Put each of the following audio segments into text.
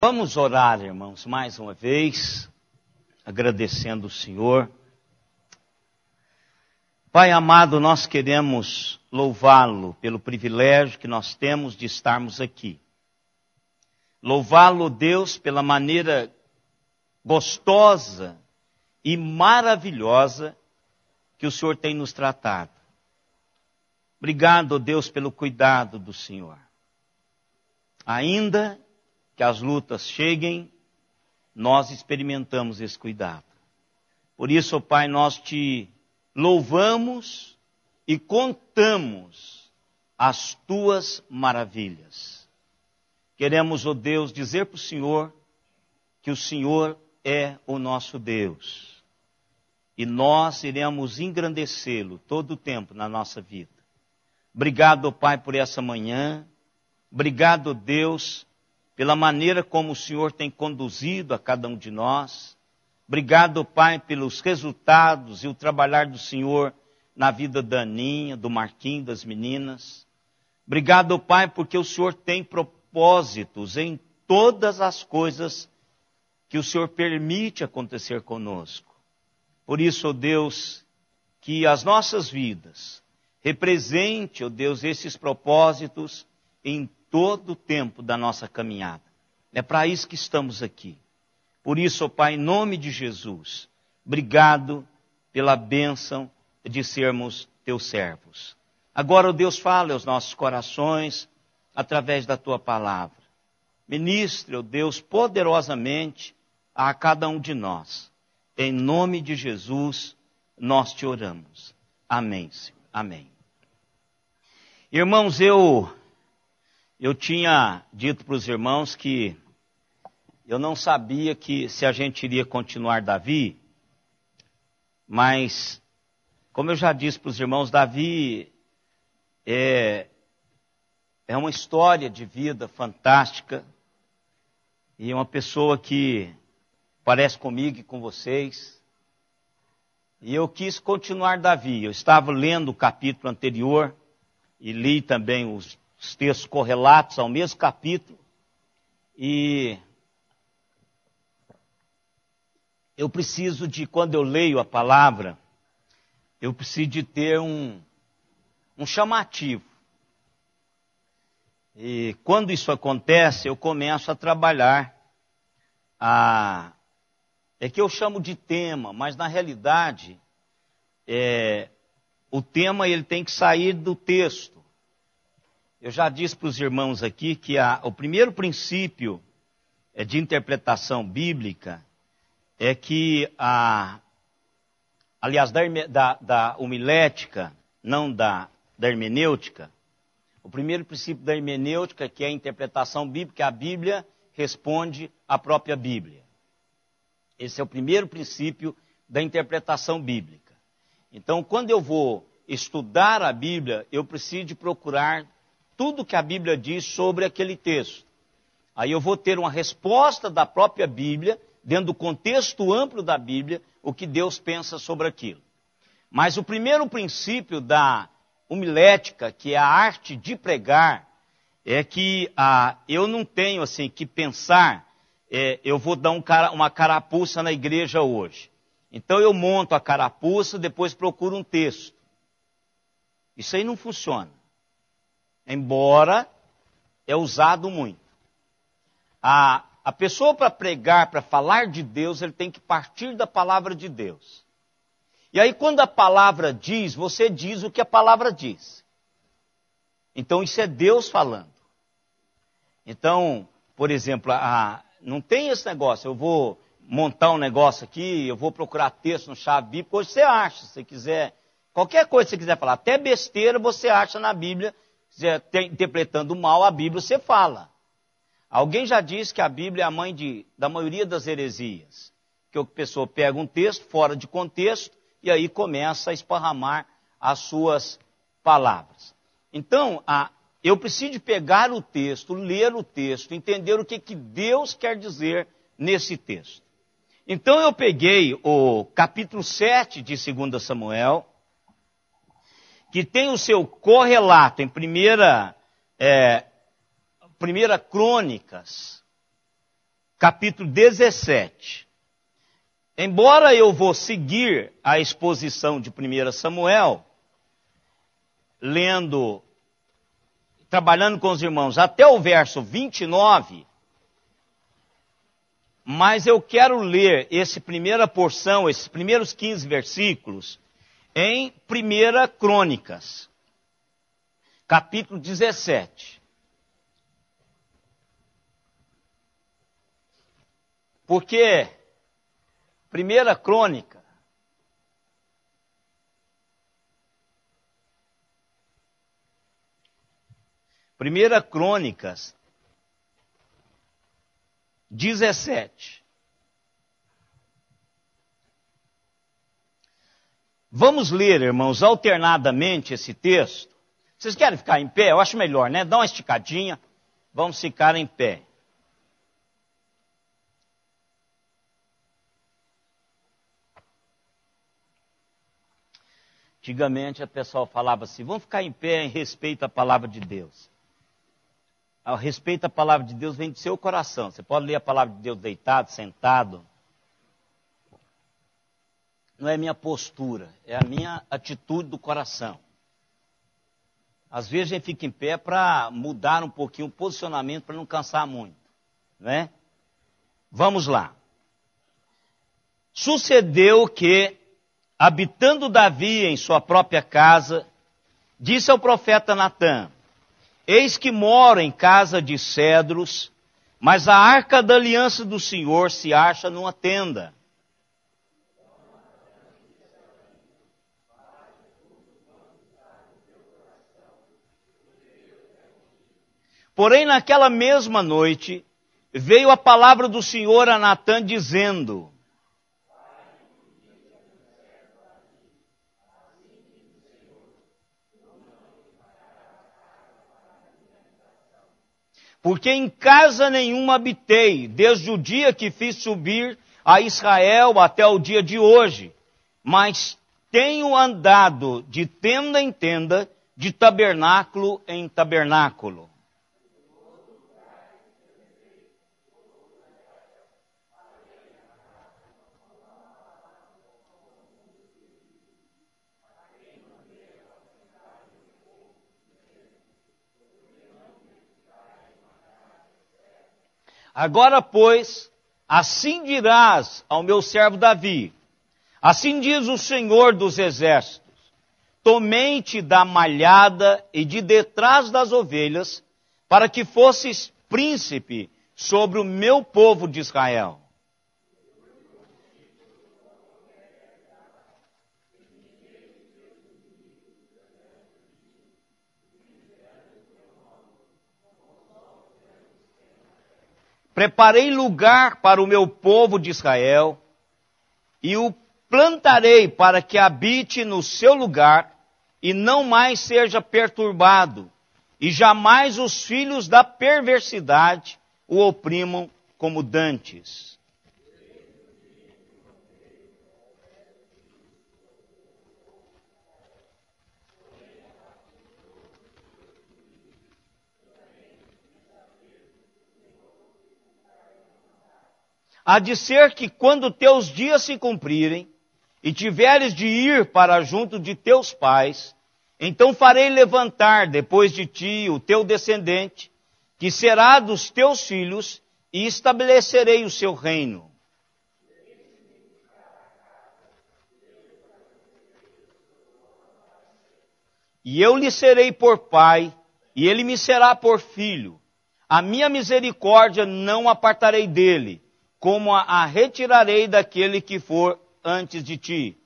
Vamos orar, irmãos, mais uma vez, agradecendo o Senhor. Pai amado, nós queremos louvá-lo pelo privilégio que nós temos de estarmos aqui. Louvá-lo, Deus, pela maneira gostosa e maravilhosa que o Senhor tem nos tratado. Obrigado, Deus, pelo cuidado do Senhor. Ainda que as lutas cheguem, nós experimentamos esse cuidado. Por isso, ó Pai, nós te louvamos e contamos as tuas maravilhas. Queremos, ó Deus, dizer para o Senhor que o Senhor é o nosso Deus. E nós iremos engrandecê-lo todo o tempo na nossa vida. Obrigado, ó Pai, por essa manhã. Obrigado, Deus, pela maneira como o Senhor tem conduzido a cada um de nós. Obrigado, Pai, pelos resultados e o trabalhar do Senhor na vida da Aninha, do Marquinhos, das meninas. Obrigado, Pai, porque o Senhor tem propósitos em todas as coisas que o Senhor permite acontecer conosco. Por isso, ó Deus, que as nossas vidas represente, ó Deus, esses propósitos em todo o tempo da nossa caminhada. É para isso que estamos aqui. Por isso, ó Pai, em nome de Jesus, obrigado pela bênção de sermos teus servos. Agora, ó Deus, fala aos nossos corações através da tua palavra. Ministre, ó Deus, poderosamente a cada um de nós. Em nome de Jesus, nós te oramos. Amém, Senhor. Amém. Irmãos, eu tinha dito para os irmãos que eu não sabia que se a gente iria continuar Davi, mas, como eu já disse para os irmãos, Davi é uma história de vida fantástica e uma pessoa que parece comigo e com vocês. E eu quis continuar Davi. Eu estava lendo o capítulo anterior e li também os textos correlatos ao mesmo capítulo, e eu preciso de, quando eu leio a palavra, eu preciso de ter um chamativo. E quando isso acontece, eu começo a trabalhar é que eu chamo de tema, mas na realidade, o tema ele tem que sair do texto. Eu já disse para os irmãos aqui que o primeiro princípio de interpretação bíblica é que, aliás, da homilética, não da hermenêutica, o primeiro princípio da hermenêutica, que é a interpretação bíblica, a Bíblia responde à própria Bíblia. Esse é o primeiro princípio da interpretação bíblica. Então, quando eu vou estudar a Bíblia, eu preciso de procurar tudo que a Bíblia diz sobre aquele texto. Aí eu vou ter uma resposta da própria Bíblia, dentro do contexto amplo da Bíblia, o que Deus pensa sobre aquilo. Mas o primeiro princípio da homilética, que é a arte de pregar, é que eu não tenho assim que pensar, eu vou dar uma carapuça na igreja hoje. Então eu monto a carapuça, depois procuro um texto. Isso aí não funciona. Embora é usado muito. A pessoa para pregar, para falar de Deus, ele tem que partir da palavra de Deus. E aí quando a palavra diz, você diz o que a palavra diz. Então isso é Deus falando. Então, por exemplo, não tem esse negócio, eu vou montar um negócio aqui, eu vou procurar texto no chave bíblica, hoje você acha, se você quiser, qualquer coisa que você quiser falar, até besteira você acha na Bíblia. Se você interpretando mal a Bíblia, você fala. Alguém já disse que a Bíblia é a mãe da maioria das heresias. Que a pessoa pega um texto fora de contexto e aí começa a esparramar as suas palavras. Então, eu preciso de pegar o texto, ler o texto, entender o que Deus quer dizer nesse texto. Então eu peguei o capítulo 7 de 2 Samuel, que tem o seu correlato em primeira Crônicas, capítulo 17. Embora eu vou seguir a exposição de 1 Samuel, trabalhando com os irmãos até o verso 29, mas eu quero ler essa primeira porção, esses primeiros 15 versículos, em 1 Crônicas, capítulo 17. Porque 1 Crônica Crônicas 17. Vamos ler, irmãos, alternadamente esse texto. Vocês querem ficar em pé? Eu acho melhor, né? Dá uma esticadinha. Vamos ficar em pé. Antigamente a pessoa falava assim, vamos ficar em pé em respeito à palavra de Deus. O respeito à palavra de Deus vem do seu coração. Você pode ler a palavra de Deus deitado, sentado. Não é minha postura, é a minha atitude do coração. Às vezes a gente fica em pé para mudar um pouquinho o posicionamento, para não cansar muito. Não é? Vamos lá. Sucedeu que, habitando Davi em sua própria casa, disse ao profeta Natã, eis que moro em casa de cedros, mas a arca da aliança do Senhor se acha numa tenda. Porém, naquela mesma noite, veio a palavra do Senhor a Natã dizendo, porque em casa nenhuma habitei, desde o dia que fiz subir a Israel até o dia de hoje, mas tenho andado de tenda em tenda, de tabernáculo em tabernáculo. Agora, pois, assim dirás ao meu servo Davi, assim diz o Senhor dos Exércitos, tomei-te da malhada e de detrás das ovelhas, para que fosses príncipe sobre o meu povo de Israel. Preparei lugar para o meu povo de Israel, e o plantarei para que habite no seu lugar, e não mais seja perturbado, e jamais os filhos da perversidade o oprimam como dantes. Há de ser que quando teus dias se cumprirem, e tiveres de ir para junto de teus pais, então farei levantar depois de ti o teu descendente, que será dos teus filhos, e estabelecerei o seu reino. E eu lhe serei por pai, e ele me será por filho. A minha misericórdia não apartarei dele, como a retirarei daquele que for antes de ti.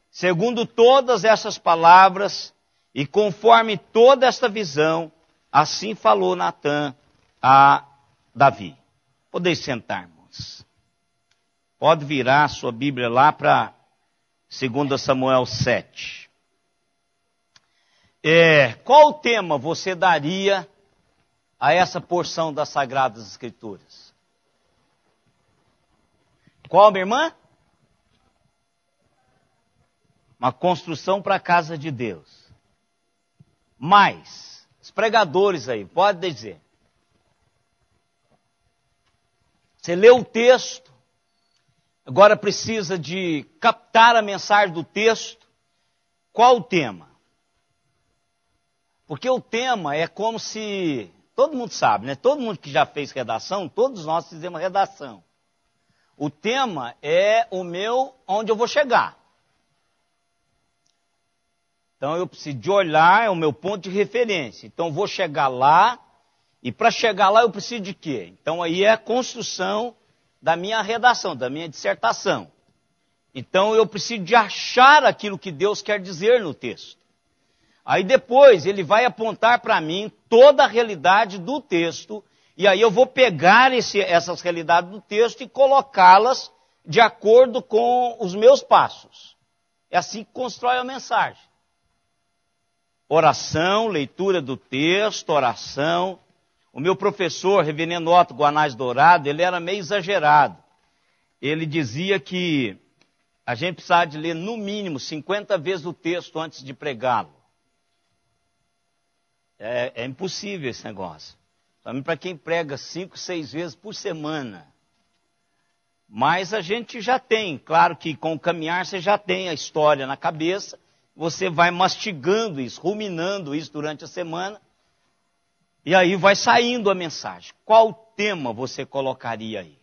Segundo todas essas palavras, e conforme toda esta visão, assim falou Natã a Davi. Podeis sentar, irmãos. Pode virar a sua Bíblia lá para 2 Samuel 7. Qual o tema você daria a essa porção das Sagradas Escrituras? Qual, minha irmã? Uma construção para a casa de Deus. Mas, os pregadores aí, pode dizer. Você lê o texto, agora precisa de captar a mensagem do texto. Qual o tema? Porque o tema é como se... Todo mundo sabe, né? Todo mundo que já fez redação, todos nós fizemos redação. O tema é o meu, onde eu vou chegar. Então eu preciso de olhar, é o meu ponto de referência. Então eu vou chegar lá, e para chegar lá eu preciso de quê? Então aí é a construção da minha redação, da minha dissertação. Então eu preciso de achar aquilo que Deus quer dizer no texto. Aí depois ele vai apontar para mim toda a realidade do texto, e aí eu vou pegar essas realidades do texto e colocá-las de acordo com os meus passos. É assim que constrói a mensagem. Oração, leitura do texto, oração. O meu professor, reverendo Otto Guanais Dourado, ele era meio exagerado. Ele dizia que a gente precisava de ler no mínimo 50 vezes o texto antes de pregá-lo. É impossível esse negócio. Também para quem prega 5, 6 vezes por semana. Mas a gente já tem, claro que com o caminhar você já tem a história na cabeça, você vai mastigando isso, ruminando isso durante a semana, e aí vai saindo a mensagem. Qual tema você colocaria aí?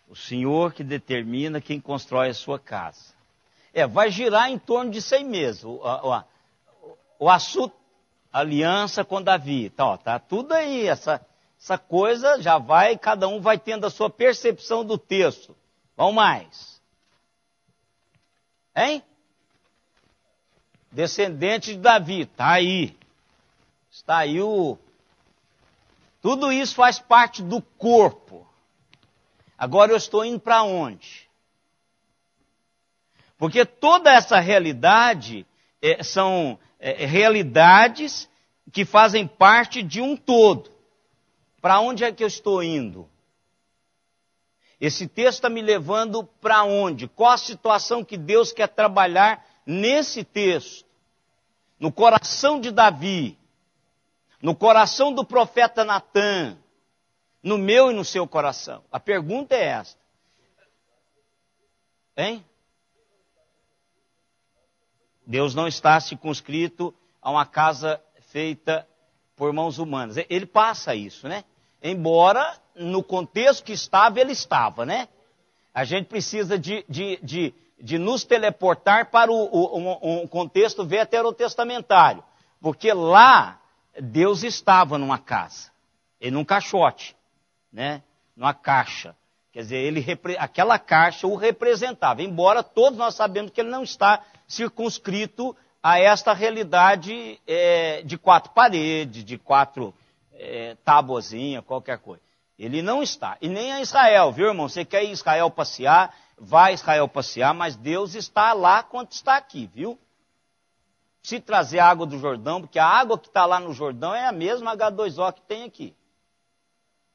O Senhor que determina quem constrói a sua casa. Vai girar em torno disso aí mesmo. O assunto, aliança com Davi. Tá tudo aí. Essa coisa já vai, cada um vai tendo a sua percepção do texto. Vamos mais. Descendente de Davi. Está aí. Está aí Tudo isso faz parte do corpo. Agora eu estou indo para onde? Porque toda essa realidade são realidades que fazem parte de um todo. Para onde é que eu estou indo? Esse texto está me levando para onde? Qual a situação que Deus quer trabalhar nesse texto? No coração de Davi, no coração do profeta Natã, no meu e no seu coração. A pergunta é esta. Deus não está circunscrito a uma casa feita por mãos humanas. Ele passa isso, né? Embora no contexto que estava, ele estava, né? A gente precisa de nos teleportar para um contexto veterotestamentário. Porque lá, Deus estava numa casa. E num caixote. Né? Numa caixa. Quer dizer, aquela caixa o representava. Embora todos nós sabemos que ele não está circunscrito a esta realidade de 4 paredes, de 4 tábuazinhas, qualquer coisa. Ele não está. E nem a Israel, viu, irmão? Você quer ir a Israel passear, vai a Israel passear, mas Deus está lá quanto está aqui, viu? Se trazer a água do Jordão, porque a água que está lá no Jordão é a mesma H2O que tem aqui.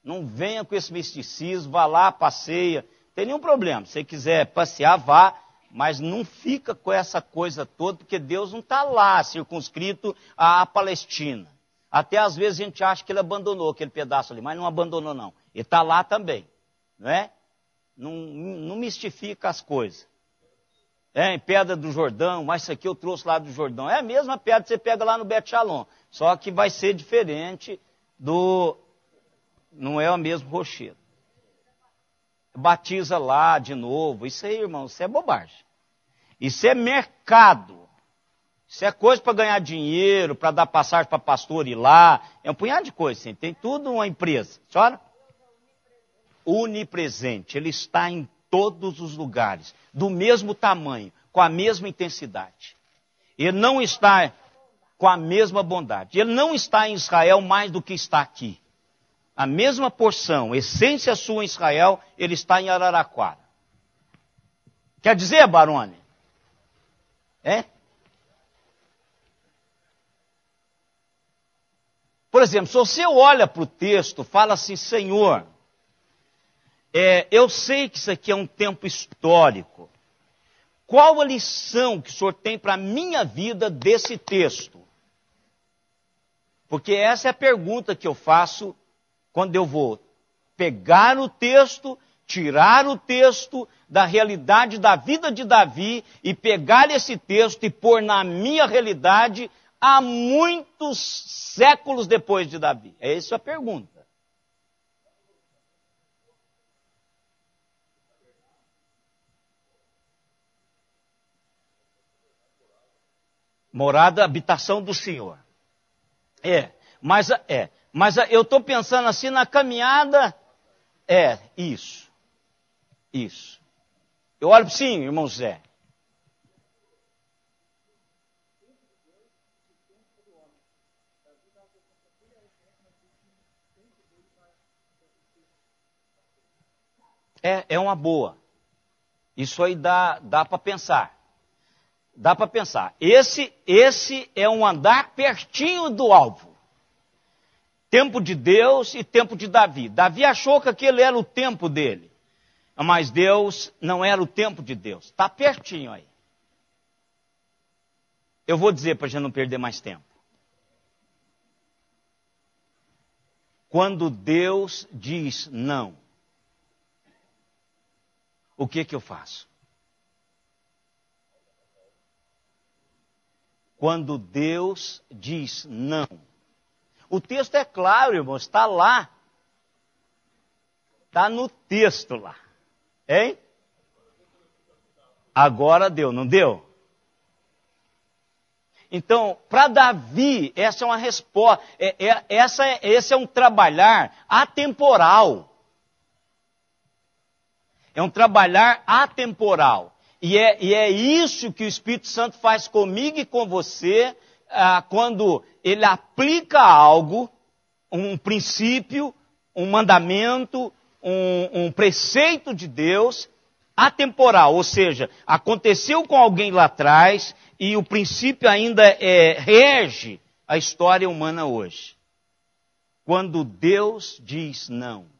Não venha com esse misticismo, vá lá, passeia, não tem nenhum problema. Se você quiser passear, vá, mas não fica com essa coisa toda, porque Deus não está lá circunscrito à Palestina. Até às vezes a gente acha que ele abandonou aquele pedaço ali, mas não abandonou não. Ele está lá também, não é? Não mistifica as coisas. Em Pedra do Jordão, mas isso aqui eu trouxe lá do Jordão. É a mesma pedra que você pega lá no Bet Shalom, só que vai ser diferente não é o mesmo rochedo. Batiza lá de novo. Isso aí, irmão, isso é bobagem. Isso é mercado. Isso é coisa para ganhar dinheiro, para dar passagem para pastor ir lá. É um punhado de coisa, assim. Tem tudo uma empresa. Senhora? Onipresente. Ele está em todos os lugares. Do mesmo tamanho, com a mesma intensidade. Ele não está com a mesma bondade. Ele não está em Israel mais do que está aqui. A mesma porção, essência sua em Israel, ele está em Araraquara. Quer dizer, Barone? Por exemplo, se você olha para o texto, fala assim, Senhor, eu sei que isso aqui é um tempo histórico. Qual a lição que o Senhor tem para a minha vida desse texto? Porque essa é a pergunta que eu faço quando eu vou pegar o texto, tirar o texto da realidade da vida de Davi e pegar esse texto e pôr na minha realidade há muitos séculos depois de Davi. É essa a pergunta. Morada, habitação do Senhor. Mas eu estou pensando assim na caminhada, isso. Eu olho, sim, irmão Zé. É uma boa. Isso aí dá para pensar. Dá para pensar. Esse é um andar pertinho do alvo. Tempo de Deus e tempo de Davi. Davi achou que aquele era o tempo dele. Mas Deus não era o tempo de Deus. Está pertinho aí. Eu vou dizer para a gente não perder mais tempo. Quando Deus diz não, o que eu faço? Quando Deus diz não. O texto é claro, irmãos, está lá. Está no texto lá. Hein? Agora deu, não deu? Então, para Davi, essa é uma resposta. Esse é um trabalhar atemporal. É um trabalhar atemporal. E é isso que o Espírito Santo faz comigo e com você, quando ele aplica algo, um princípio, um mandamento, um preceito de Deus, atemporal. Ou seja, aconteceu com alguém lá atrás e o princípio ainda rege a história humana hoje. Quando Deus diz não.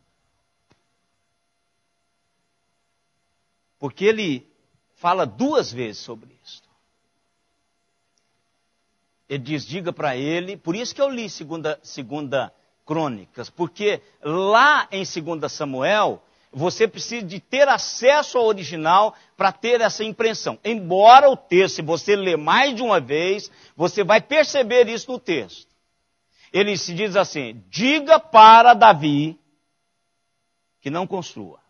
Porque ele fala 2 vezes sobre isso. Ele diz, diga para ele, por isso que eu li segunda Crônicas, porque lá em 2 Samuel, você precisa de ter acesso ao original para ter essa impressão. Embora o texto, se você ler mais de uma vez, você vai perceber isso no texto. Ele se diz assim, diga para Davi que não construa.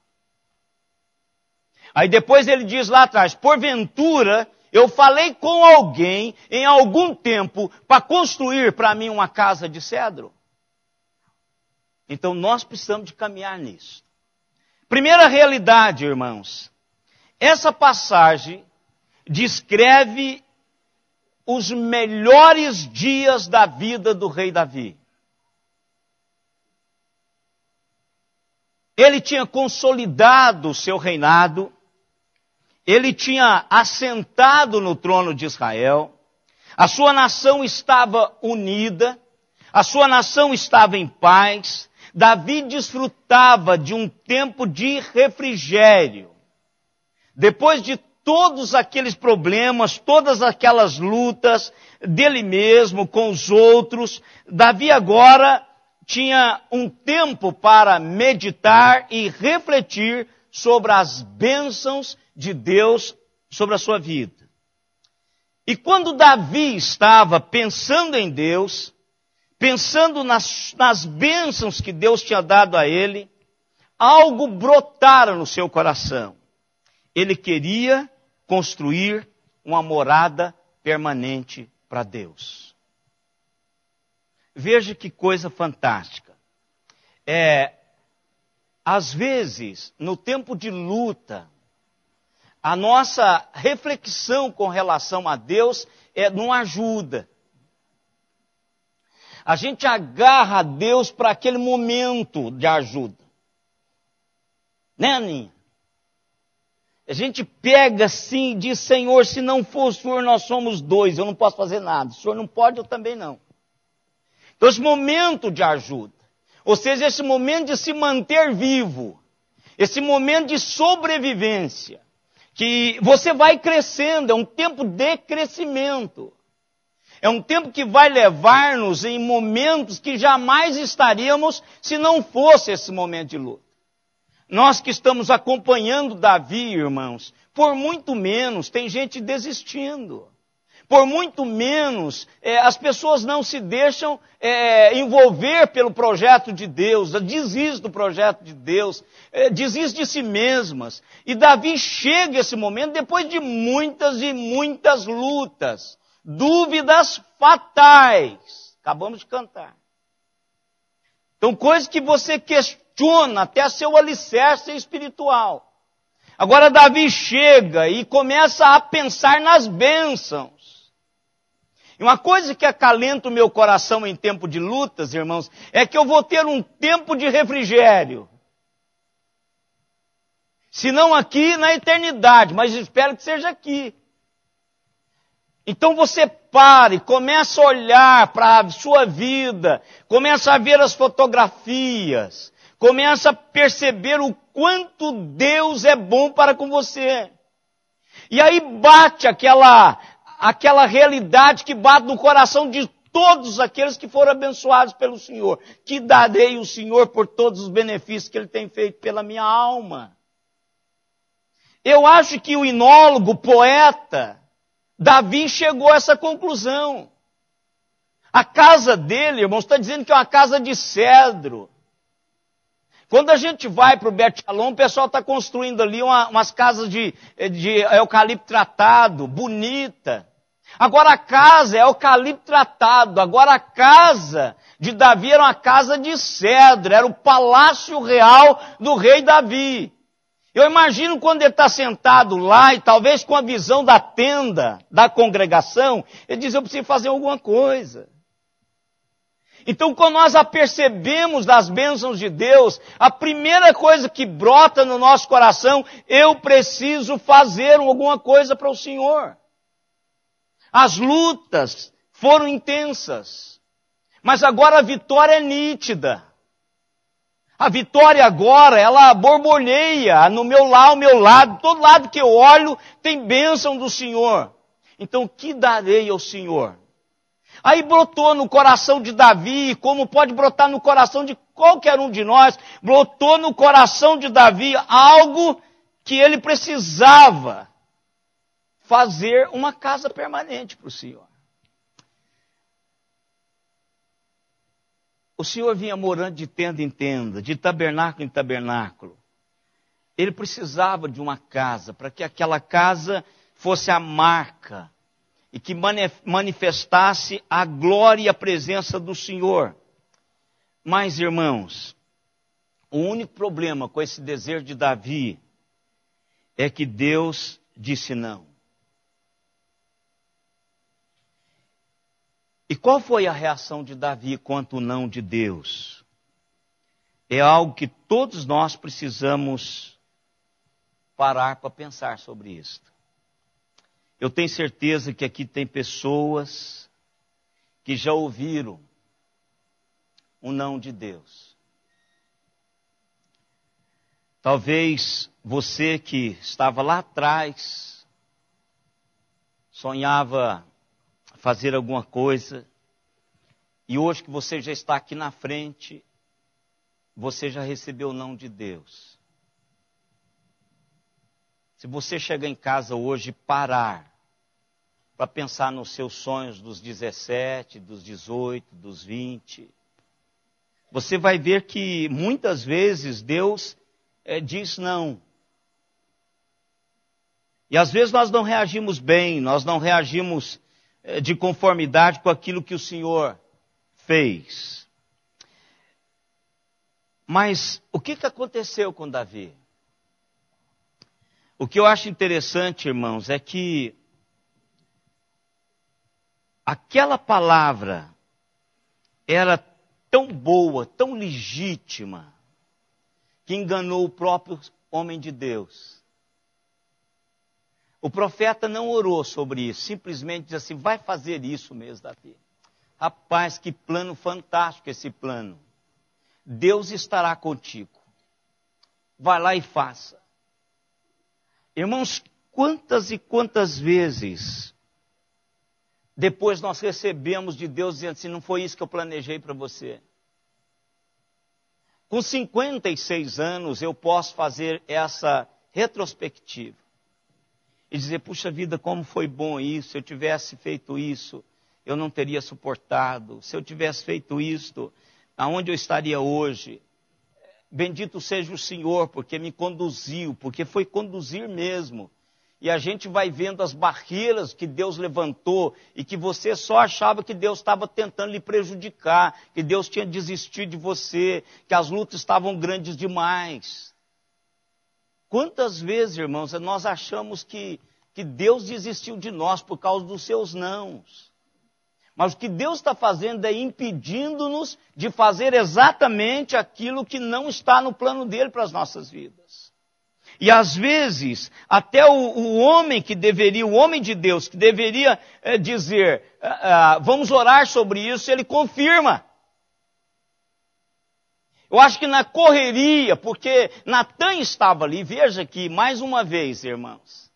Aí depois ele diz lá atrás, porventura eu falei com alguém em algum tempo para construir para mim uma casa de cedro. Então nós precisamos de caminhar nisso. Primeira realidade, irmãos. Essa passagem descreve os melhores dias da vida do rei Davi. Ele tinha consolidado o seu reinado. Ele tinha assentado no trono de Israel, a sua nação estava unida, a sua nação estava em paz, Davi desfrutava de um tempo de refrigério. Depois de todos aqueles problemas, todas aquelas lutas dele mesmo com os outros, Davi agora tinha um tempo para meditar e refletir sobre as bênçãos de Deus sobre a sua vida. E quando Davi estava pensando em Deus, pensando nas bênçãos que Deus tinha dado a ele, algo brotara no seu coração. Ele queria construir uma morada permanente para Deus. Veja que coisa fantástica. Às vezes, no tempo de luta, a nossa reflexão com relação a Deus não ajuda. A gente agarra a Deus para aquele momento de ajuda. Né, Aninha? A gente pega assim e diz, Senhor, se não for o Senhor, nós somos 2, eu não posso fazer nada. O Senhor não pode, eu também não. Então, esse momento de ajuda, ou seja, esse momento de se manter vivo, esse momento de sobrevivência, que você vai crescendo, é um tempo de crescimento. É um tempo que vai levar-nos em momentos que jamais estaríamos se não fosse esse momento de luta. Nós que estamos acompanhando Davi, irmãos, por muito menos tem gente desistindo. Por muito menos as pessoas não se deixam envolver pelo projeto de Deus, desistem do projeto de Deus, desistem de si mesmas. E Davi chega a esse momento depois de muitas e muitas lutas, dúvidas fatais. Acabamos de cantar. Então, coisas que você questiona até seu alicerce espiritual. Agora Davi chega e começa a pensar nas bênçãos. E uma coisa que acalenta o meu coração em tempo de lutas, irmãos, é que eu vou ter um tempo de refrigério. Se não aqui, na eternidade, mas espero que seja aqui. Então você para e começa a olhar para a sua vida, começa a ver as fotografias, começa a perceber o quanto Deus é bom para com você. E aí bate aquela realidade que bate no coração de todos aqueles que foram abençoados pelo Senhor. Que darei o Senhor por todos os benefícios que Ele tem feito pela minha alma. Eu acho que o enólogo, o poeta, Davi chegou a essa conclusão. A casa dele, irmãos, está dizendo que é uma casa de cedro. Quando a gente vai para o Bet Shalom, o pessoal está construindo ali umas casas de eucalipto tratado, bonita. Agora a casa é eucalipto tratado. Agora a casa de Davi era uma casa de cedro. Era o palácio real do rei Davi. Eu imagino quando ele está sentado lá e talvez com a visão da tenda, da congregação, ele diz, eu preciso fazer alguma coisa. Então, quando nós apercebemos das bênçãos de Deus, a primeira coisa que brota no nosso coração, eu preciso fazer alguma coisa para o Senhor. As lutas foram intensas, mas agora a vitória é nítida. A vitória agora, ela borbolheia no meu lado, todo lado que eu olho tem bênção do Senhor. Então, o que darei ao Senhor? Aí brotou no coração de Davi, como pode brotar no coração de qualquer um de nós, brotou no coração de Davi algo que ele precisava fazer uma casa permanente para o Senhor. O Senhor vinha morando de tenda em tenda, de tabernáculo em tabernáculo. Ele precisava de uma casa, para que aquela casa fosse a marca e que manifestasse a glória e a presença do Senhor. Mas, irmãos, o único problema com esse desejo de Davi é que Deus disse não. E qual foi a reação de Davi quanto ao não de Deus? É algo que todos nós precisamos parar para pensar sobre isso. Eu tenho certeza que aqui tem pessoas que já ouviram o não de Deus. Talvez você que estava lá atrás, sonhava fazer alguma coisa, e hoje que você já está aqui na frente, você já recebeu o não de Deus. Se você chegar em casa hoje e parar para pensar nos seus sonhos dos 17, dos 18, dos 20, você vai ver que muitas vezes Deus diz não. E às vezes nós não reagimos bem, nós não reagimos de conformidade com aquilo que o Senhor fez. Mas o que aconteceu com Davi? O que eu acho interessante, irmãos, é que aquela palavra era tão boa, tão legítima, que enganou o próprio homem de Deus. O profeta não orou sobre isso, simplesmente disse assim, vai fazer isso mesmo, Davi. Rapaz, que plano fantástico esse plano. Deus estará contigo. Vai lá e faça. Irmãos, quantas e quantas vezes depois nós recebemos de Deus dizendo assim, não foi isso que eu planejei para você. Com 56 anos eu posso fazer essa retrospectiva. E dizer, puxa vida, como foi bom isso, se eu tivesse feito isso, eu não teria suportado. Se eu tivesse feito isto, aonde eu estaria hoje? Bendito seja o Senhor, porque me conduziu, porque foi conduzir mesmo. E a gente vai vendo as barreiras que Deus levantou e que você só achava que Deus estava tentando lhe prejudicar, que Deus tinha desistido de você, que as lutas estavam grandes demais. Quantas vezes, irmãos, nós achamos que Deus desistiu de nós por causa dos seus nãos. Mas o que Deus está fazendo é impedindo-nos de fazer exatamente aquilo que não está no plano dele para as nossas vidas. E às vezes, até o homem o homem de Deus, que deveria dizer, vamos orar sobre isso, ele confirma. Eu acho que na correria, porque Natan estava ali, veja aqui, mais uma vez, irmãos,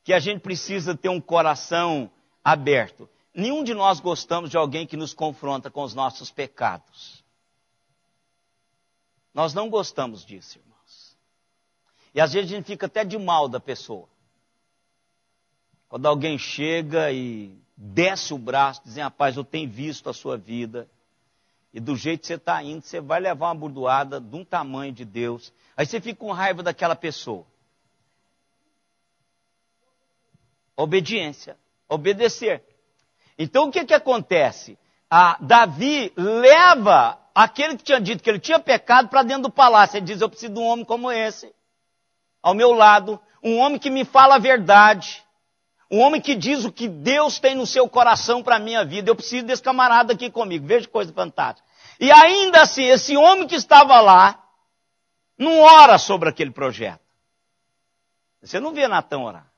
que a gente precisa ter um coração aberto. Nenhum de nós gostamos de alguém que nos confronta com os nossos pecados. Nós não gostamos disso, irmãos. E às vezes a gente fica até de mal da pessoa. Quando alguém chega e desce o braço, dizendo, rapaz, eu tenho visto a sua vida, e do jeito que você está indo, você vai levar uma bordoada de um tamanho de Deus. Aí você fica com raiva daquela pessoa. Obediência, obedecer. Então o que acontece? Davi leva aquele que tinha dito que ele tinha pecado para dentro do palácio. Ele diz, eu preciso de um homem como esse, ao meu lado, um homem que me fala a verdade, um homem que diz o que Deus tem no seu coração para a minha vida. Eu preciso desse camarada aqui comigo. Veja que coisa fantástica. E ainda assim, esse homem que estava lá, não ora sobre aquele projeto. Você não vê Natan orar.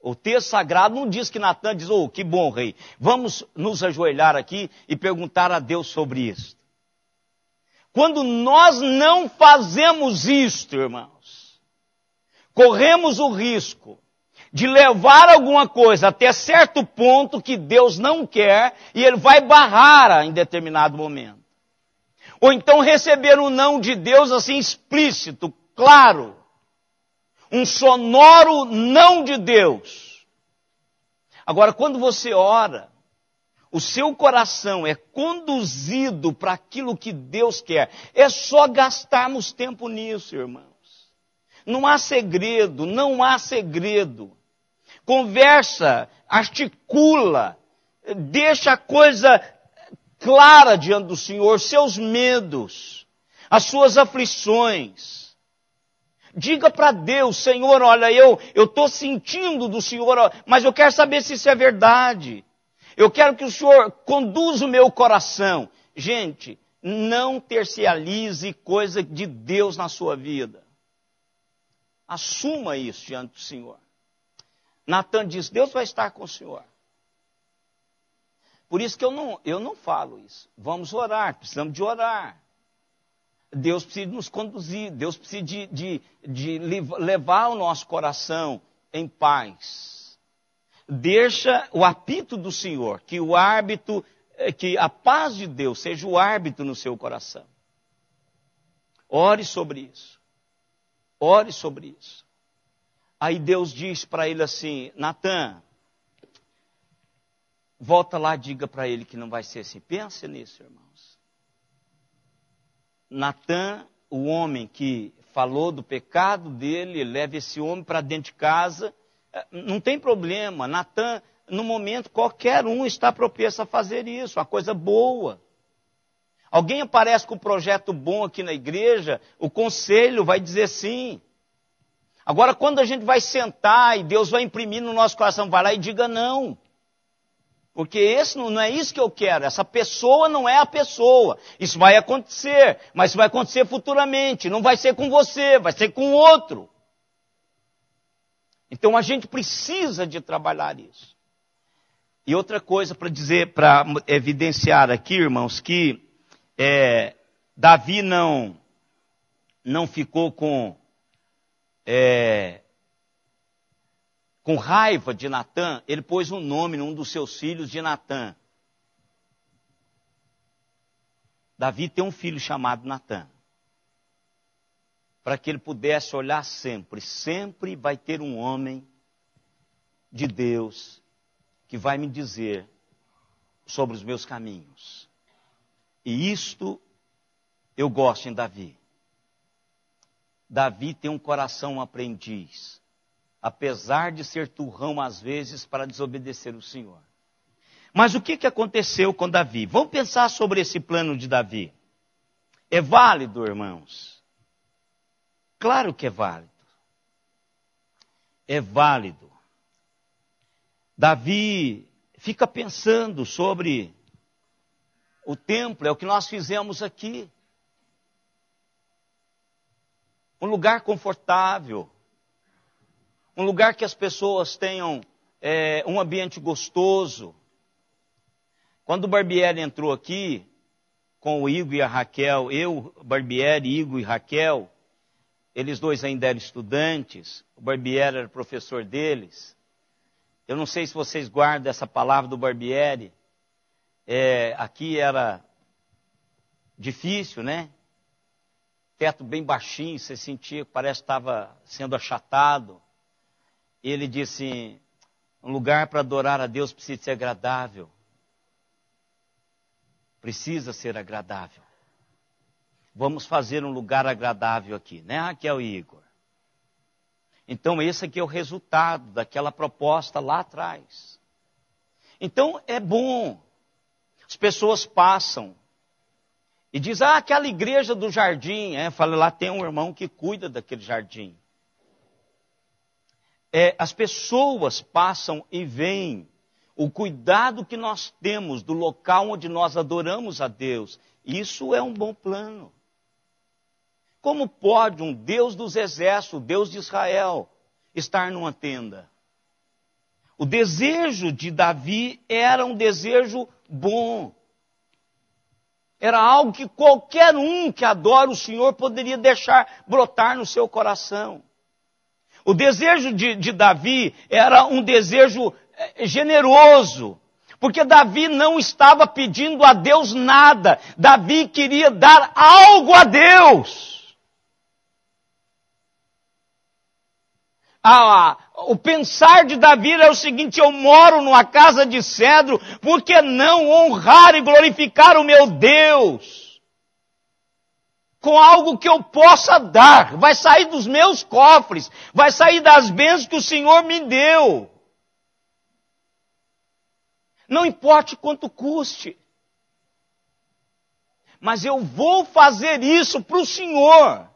O texto sagrado não diz que Natan diz, que bom, rei, vamos nos ajoelhar aqui e perguntar a Deus sobre isso. Quando nós não fazemos isto, irmãos, corremos o risco de levar alguma coisa até certo ponto que Deus não quer e Ele vai barrar em determinado momento. Ou então receber um não de Deus assim explícito, claro. Um sonoro não de Deus. Agora, quando você ora, o seu coração é conduzido para aquilo que Deus quer. É só gastarmos tempo nisso, irmãos. Não há segredo, não há segredo. Conversa, articula, deixa a coisa clara diante do Senhor, seus medos, as suas aflições. Diga para Deus, Senhor, olha, eu estou sentindo do Senhor, mas eu quero saber se isso é verdade. Eu quero que o Senhor conduza o meu coração. Gente, não tercialize coisa de Deus na sua vida. Assuma isso diante do Senhor. Natan diz, Deus vai estar com o Senhor. Por isso que eu não falo isso. Vamos orar, precisamos de orar. Deus precisa nos conduzir, Deus precisa de levar o nosso coração em paz. Deixa o apito do Senhor, que o árbitro, que a paz de Deus seja o árbitro no seu coração. Ore sobre isso. Ore sobre isso. Aí Deus diz para ele assim, Natan, volta lá, diga para ele que não vai ser assim. Pensa nisso, irmãos. Natan, o homem que falou do pecado dele, leva esse homem para dentro de casa, não tem problema. Natan, no momento, qualquer um está propenso a fazer isso, uma coisa boa. Alguém aparece com um projeto bom aqui na igreja, o conselho vai dizer sim. Agora, quando a gente vai sentar e Deus vai imprimir no nosso coração, vai lá e diga não. Porque esse não é isso que eu quero. Essa pessoa não é a pessoa. Isso vai acontecer, mas isso vai acontecer futuramente. Não vai ser com você, vai ser com outro. Então a gente precisa de trabalhar isso. E outra coisa para dizer, para evidenciar aqui, irmãos, que Davi não ficou com raiva de Natã. Ele pôs um nome num dos seus filhos de Natã. Davi tem um filho chamado Natã. Para que ele pudesse olhar sempre vai ter um homem de Deus que vai me dizer sobre os meus caminhos. E isto eu gosto em Davi. Davi tem um coração aprendiz, apesar de ser turrão às vezes para desobedecer o Senhor. Mas o que aconteceu com Davi? Vamos pensar sobre esse plano de Davi. É válido, irmãos? Claro que é válido. É válido. Davi fica pensando sobre o templo, é o que nós fizemos aqui. Um lugar confortável. Um lugar que as pessoas tenham um ambiente gostoso. Quando o Barbieri entrou aqui, com o Igor e a Raquel, eu, Barbieri, Igor e Raquel, eles dois ainda eram estudantes, o Barbieri era professor deles. Eu não sei se vocês guardam essa palavra do Barbieri. Aqui era difícil, né? Teto bem baixinho, você sentia que parece que estava sendo achatado. Ele disse, um lugar para adorar a Deus precisa ser agradável. Precisa ser agradável. Vamos fazer um lugar agradável aqui, né, Raquel e Igor? Então esse aqui é o resultado daquela proposta lá atrás. Então é bom. As pessoas passam e dizem, aquela igreja do jardim. Fala, lá tem um irmão que cuida daquele jardim. As pessoas passam e veem o cuidado que nós temos do local onde nós adoramos a Deus. Isso é um bom plano. Como pode um Deus dos exércitos, o Deus de Israel, estar numa tenda? O desejo de Davi era um desejo bom. Era algo que qualquer um que adora o Senhor poderia deixar brotar no seu coração. O desejo de Davi era um desejo generoso. Porque Davi não estava pedindo a Deus nada. Davi queria dar algo a Deus. O pensar de Davi é o seguinte, eu moro numa casa de cedro, por que não honrar e glorificar o meu Deus? Com algo que eu possa dar, vai sair dos meus cofres, vai sair das bênçãos que o Senhor me deu. Não importe quanto custe. Mas eu vou fazer isso para o Senhor.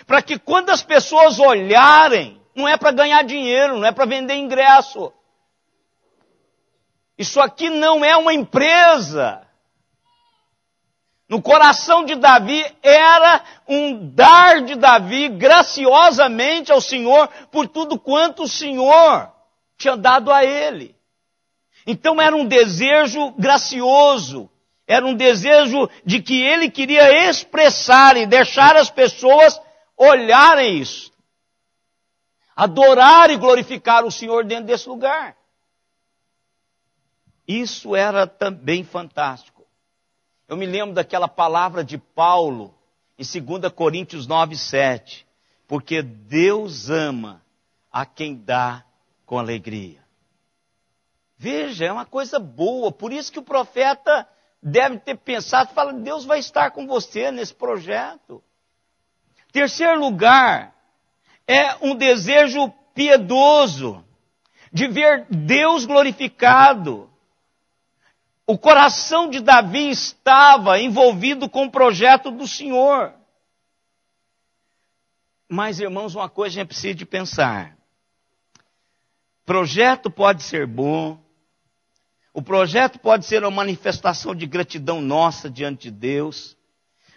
Para que quando as pessoas olharem, não é para ganhar dinheiro, não é para vender ingresso. Isso aqui não é uma empresa. No coração de Davi era um dar de Davi graciosamente ao Senhor por tudo quanto o Senhor tinha dado a ele. Então era um desejo gracioso, era um desejo de que ele queria expressar e deixar as pessoas olharem isso. Adorar e glorificar o Senhor dentro desse lugar. Isso era também fantástico. Eu me lembro daquela palavra de Paulo, em 2 Coríntios 9:7. Porque Deus ama a quem dá com alegria. Veja, é uma coisa boa. Por isso que o profeta deve ter pensado, fala, Deus vai estar com você nesse projeto. Terceiro lugar, é um desejo piedoso de ver Deus glorificado. O coração de Davi estava envolvido com o projeto do Senhor. Mas, irmãos, uma coisa a gente precisa de pensar. Projeto pode ser bom. O projeto pode ser uma manifestação de gratidão nossa diante de Deus.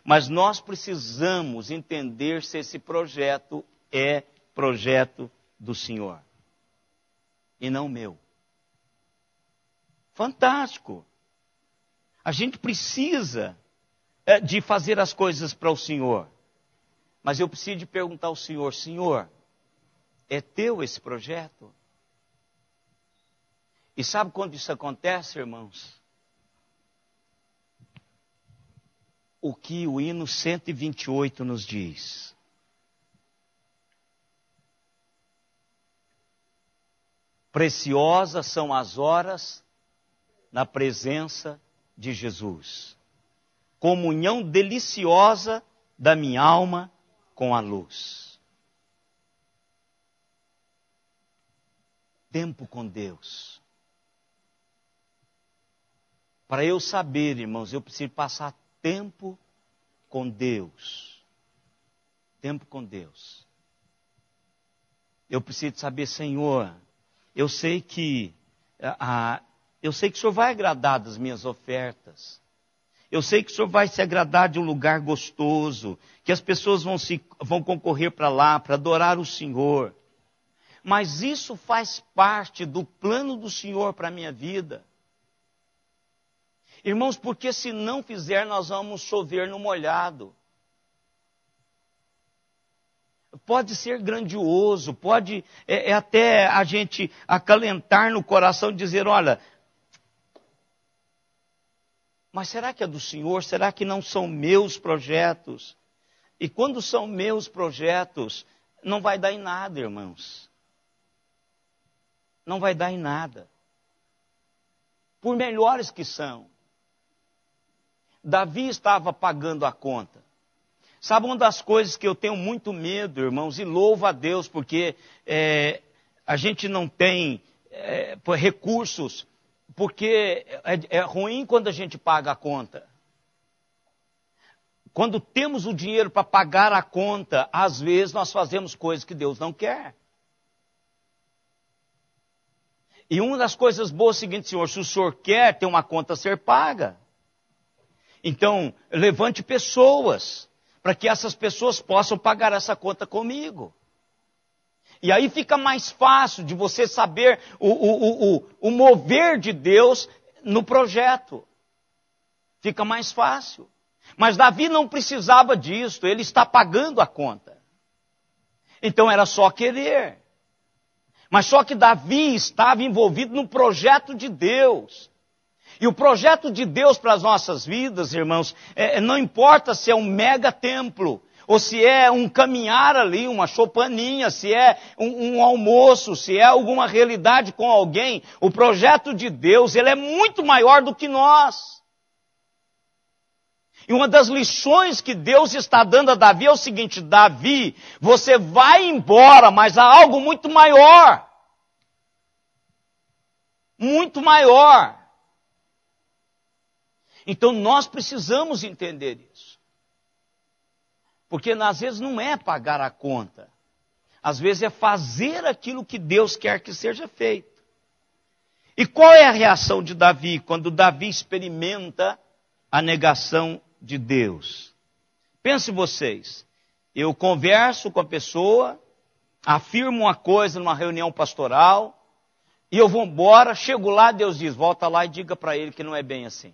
Mas nós precisamos entender se esse projeto é projeto do Senhor. E não meu. Fantástico. A gente precisa de fazer as coisas para o Senhor. Mas eu preciso de perguntar ao Senhor, Senhor, é teu esse projeto? E sabe quando isso acontece, irmãos? O que o hino 128 nos diz. Preciosas são as horas na presença de Jesus. Comunhão deliciosa da minha alma com a luz. Tempo com Deus. Para eu saber, irmãos, eu preciso passar tempo com Deus. Tempo com Deus. Eu preciso saber, Senhor, eu sei que o Senhor vai agradar das minhas ofertas. Eu sei que o Senhor vai se agradar de um lugar gostoso, que as pessoas vão concorrer para lá, para adorar o Senhor. Mas isso faz parte do plano do Senhor para a minha vida. Irmãos, porque se não fizer, nós vamos chover no molhado. Pode ser grandioso, pode até a gente acalentar no coração e dizer, olha, mas será que é do Senhor? Será que não são meus projetos? E quando são meus projetos, não vai dar em nada, irmãos. Não vai dar em nada. Por melhores que são. Davi estava pagando a conta. Sabe uma das coisas que eu tenho muito medo, irmãos, e louvo a Deus, porque a gente não tem recursos, porque é ruim quando a gente paga a conta. Quando temos o dinheiro para pagar a conta, às vezes nós fazemos coisas que Deus não quer. E uma das coisas boas é o seguinte, Senhor, se o Senhor quer ter uma conta a ser paga, então levante pessoas, para que essas pessoas possam pagar essa conta comigo. E aí fica mais fácil de você saber o mover de Deus no projeto. Fica mais fácil. Mas Davi não precisava disso, ele está pagando a conta. Então era só querer. Mas só que Davi estava envolvido no projeto de Deus. E o projeto de Deus para as nossas vidas, irmãos, não importa se é um mega templo, ou se é um caminhar ali, uma choupaninha, se é um almoço, se é alguma realidade com alguém, o projeto de Deus, ele é muito maior do que nós. E uma das lições que Deus está dando a Davi é o seguinte, Davi, você vai embora, mas há algo muito maior. Muito maior. Então nós precisamos entender isso. Porque às vezes não é pagar a conta. Às vezes é fazer aquilo que Deus quer que seja feito. E qual é a reação de Davi quando Davi experimenta a negação de Deus? Pense vocês, eu converso com a pessoa, afirmo uma coisa numa reunião pastoral, e eu vou embora, chego lá, Deus diz, volta lá e diga para ele que não é bem assim.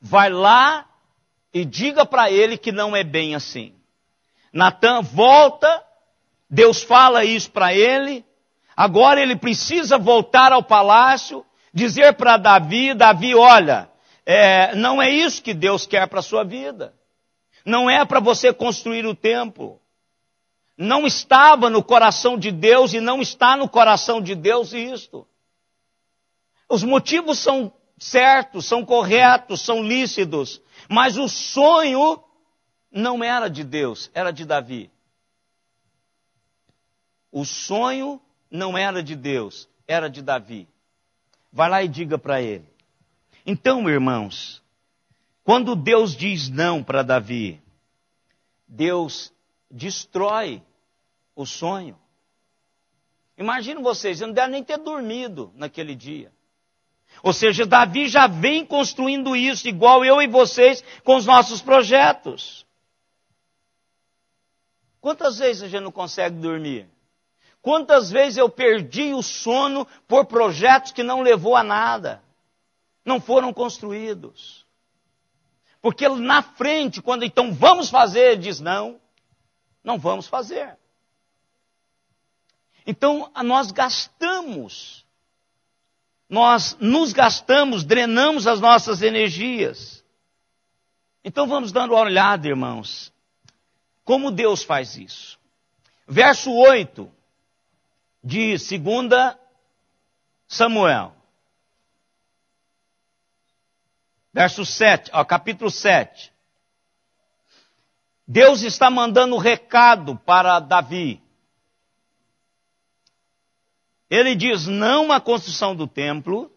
Vai lá e diga para ele que não é bem assim. Natan volta, Deus fala isso para ele, agora ele precisa voltar ao palácio, dizer para Davi, Davi, olha, não é isso que Deus quer para a sua vida. Não é para você construir o templo. Não estava no coração de Deus e não está no coração de Deus isto. Os motivos são certos, são corretos, são lícitos, mas o sonho não era de Deus, era de Davi. O sonho não era de Deus, era de Davi. Vai lá e diga para ele. Então, irmãos, quando Deus diz não para Davi, Deus destrói o sonho. Imagina vocês, eu não deve nem ter dormido naquele dia. Ou seja, Davi já vem construindo isso, igual eu e vocês, com os nossos projetos. Quantas vezes a gente não consegue dormir? Quantas vezes eu perdi o sono por projetos que não levou a nada, não foram construídos. Porque na frente, quando então vamos fazer, ele diz não vamos fazer. Então nós nos gastamos, drenamos as nossas energias. Então vamos dando uma olhada, irmãos, como Deus faz isso. Verso 8 de 2 Samuel. Verso 7, capítulo 7. Deus está mandando um recado para Davi. Ele diz não à construção do templo.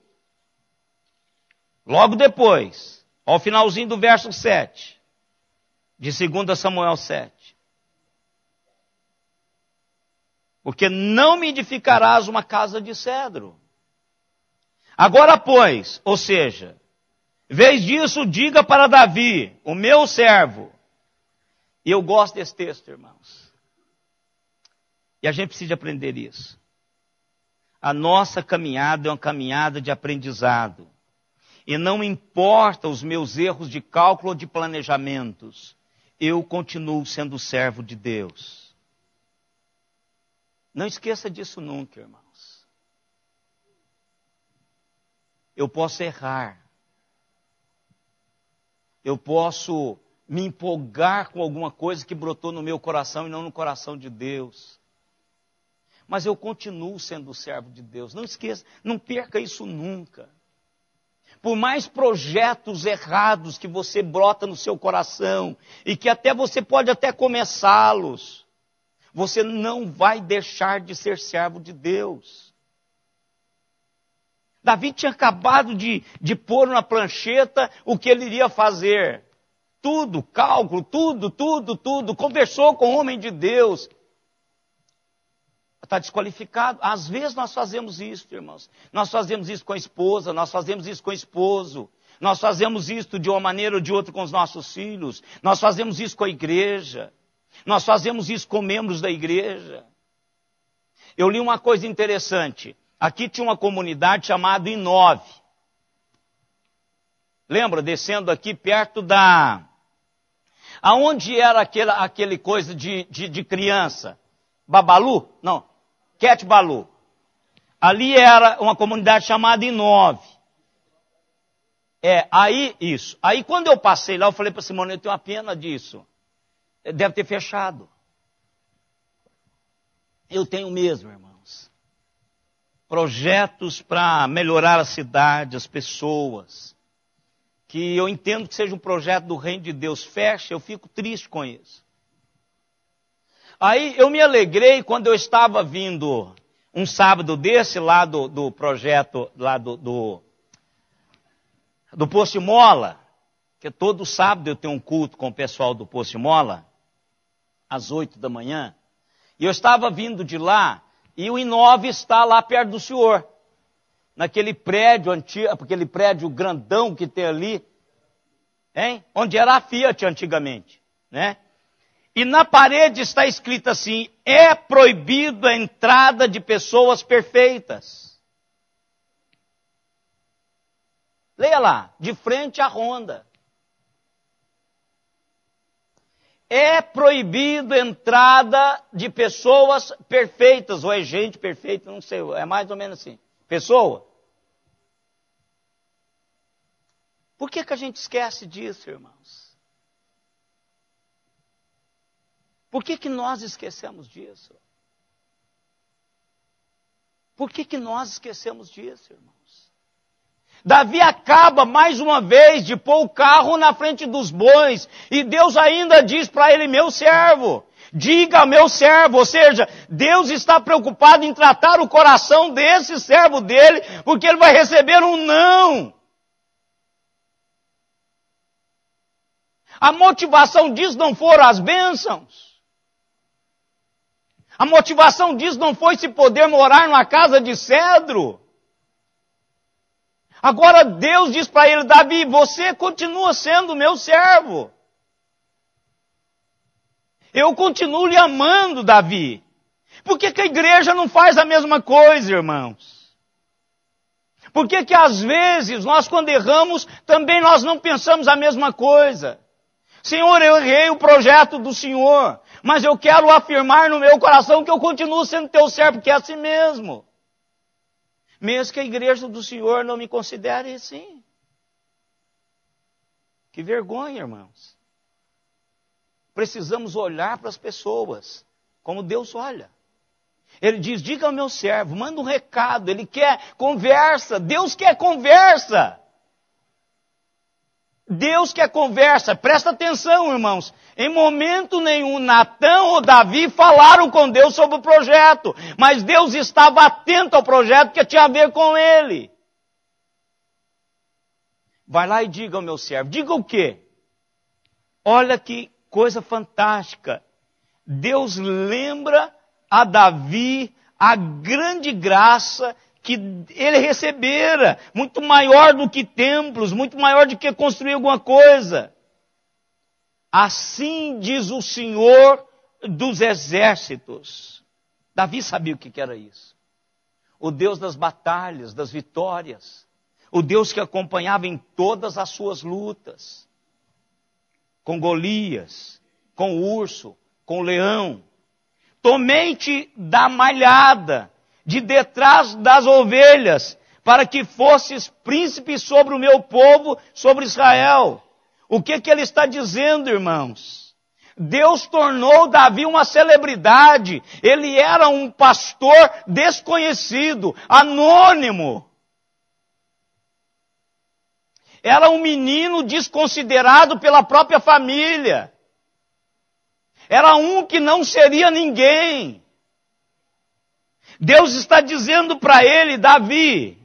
Logo depois, ao finalzinho do verso 7, de 2 Samuel 7. Porque não me edificarás uma casa de cedro. Agora, pois, ou seja, em vez disso, diga para Davi, o meu servo. E eu gosto desse texto, irmãos. E a gente precisa aprender isso. A nossa caminhada é uma caminhada de aprendizado. E não importa os meus erros de cálculo ou de planejamentos, eu continuo sendo servo de Deus. Não esqueça disso nunca, irmãos. Eu posso errar. Eu posso me empolgar com alguma coisa que brotou no meu coração e não no coração de Deus. Mas eu continuo sendo servo de Deus. Não esqueça, não perca isso nunca. Por mais projetos errados que você brota no seu coração, e que até você pode até começá-los, você não vai deixar de ser servo de Deus. Davi tinha acabado de pôr na prancheta o que ele iria fazer. Tudo, cálculo, tudo. Conversou com o homem de Deus. Está desqualificado. Às vezes nós fazemos isso, irmãos. Nós fazemos isso com a esposa, nós fazemos isso com o esposo. Nós fazemos isso de uma maneira ou de outra com os nossos filhos. Nós fazemos isso com a igreja. Nós fazemos isso com membros da igreja. Eu li uma coisa interessante. Aqui tinha uma comunidade chamada Inove. Lembra? Descendo aqui perto da... Aonde era aquele coisa de criança? Babalu? Não. Cat Balu. Ali era uma comunidade chamada Inove. Isso. Aí quando eu passei lá, eu falei para Simone, eu tenho uma pena disso. Deve ter fechado. Eu tenho mesmo, irmãos. Projetos para melhorar a cidade, as pessoas. Que eu entendo que seja um projeto do reino de Deus. Fecha, eu fico triste com isso. Aí eu me alegrei quando eu estava vindo um sábado desse lá do projeto, lá do Poço de Mola, que todo sábado eu tenho um culto com o pessoal do Poço de Mola, às 8 da manhã, e eu estava vindo de lá, e o Inove está lá perto do senhor, naquele prédio antigo, aquele prédio grandão que tem ali, hein? Onde era a Fiat antigamente, né? E na parede está escrito assim, é proibido a entrada de pessoas perfeitas. Leia lá, de frente à Honda. É proibido a entrada de pessoas perfeitas, ou é gente perfeita, não sei, é mais ou menos assim. Pessoa. Por que a gente esquece disso, irmãos? Por que nós esquecemos disso? Por que nós esquecemos disso, irmãos? Davi acaba mais uma vez de pôr o carro na frente dos bois, e Deus ainda diz para ele, meu servo, diga meu servo, ou seja, Deus está preocupado em tratar o coração desse servo dele, porque ele vai receber um não. A motivação disso não foram as bênçãos. A motivação disso não foi se poder morar numa casa de cedro. Agora Deus diz para ele, Davi, você continua sendo meu servo. Eu continuo lhe amando, Davi. Por que a igreja não faz a mesma coisa, irmãos? Por que às vezes nós, quando erramos, também nós não pensamos a mesma coisa? Senhor, eu errei o projeto do Senhor, mas eu quero afirmar no meu coração que eu continuo sendo teu servo, porque é assim mesmo. Mesmo que a igreja do Senhor não me considere assim. Que vergonha, irmãos. Precisamos olhar para as pessoas como Deus olha. Ele diz, diga ao meu servo, manda um recado, ele quer conversa, Deus quer conversa. Deus quer conversa, presta atenção, irmãos. Em momento nenhum, Natã ou Davi falaram com Deus sobre o projeto, mas Deus estava atento ao projeto que tinha a ver com ele. Vai lá e diga ao meu servo, diga o quê? Olha que coisa fantástica. Deus lembra a Davi a grande graça que ele recebera, muito maior do que templos, muito maior do que construir alguma coisa. Assim diz o Senhor dos exércitos. Davi sabia o que era isso. O Deus das batalhas, das vitórias. O Deus que acompanhava em todas as suas lutas. Com Golias, com o urso, com o leão. Tomei-te da malhada, de detrás das ovelhas, para que fosses príncipe sobre o meu povo, sobre Israel. O que ele está dizendo, irmãos? Deus tornou Davi uma celebridade. Ele era um pastor desconhecido, anônimo. Era um menino desconsiderado pela própria família. Era um que não seria ninguém. Deus está dizendo para ele, Davi,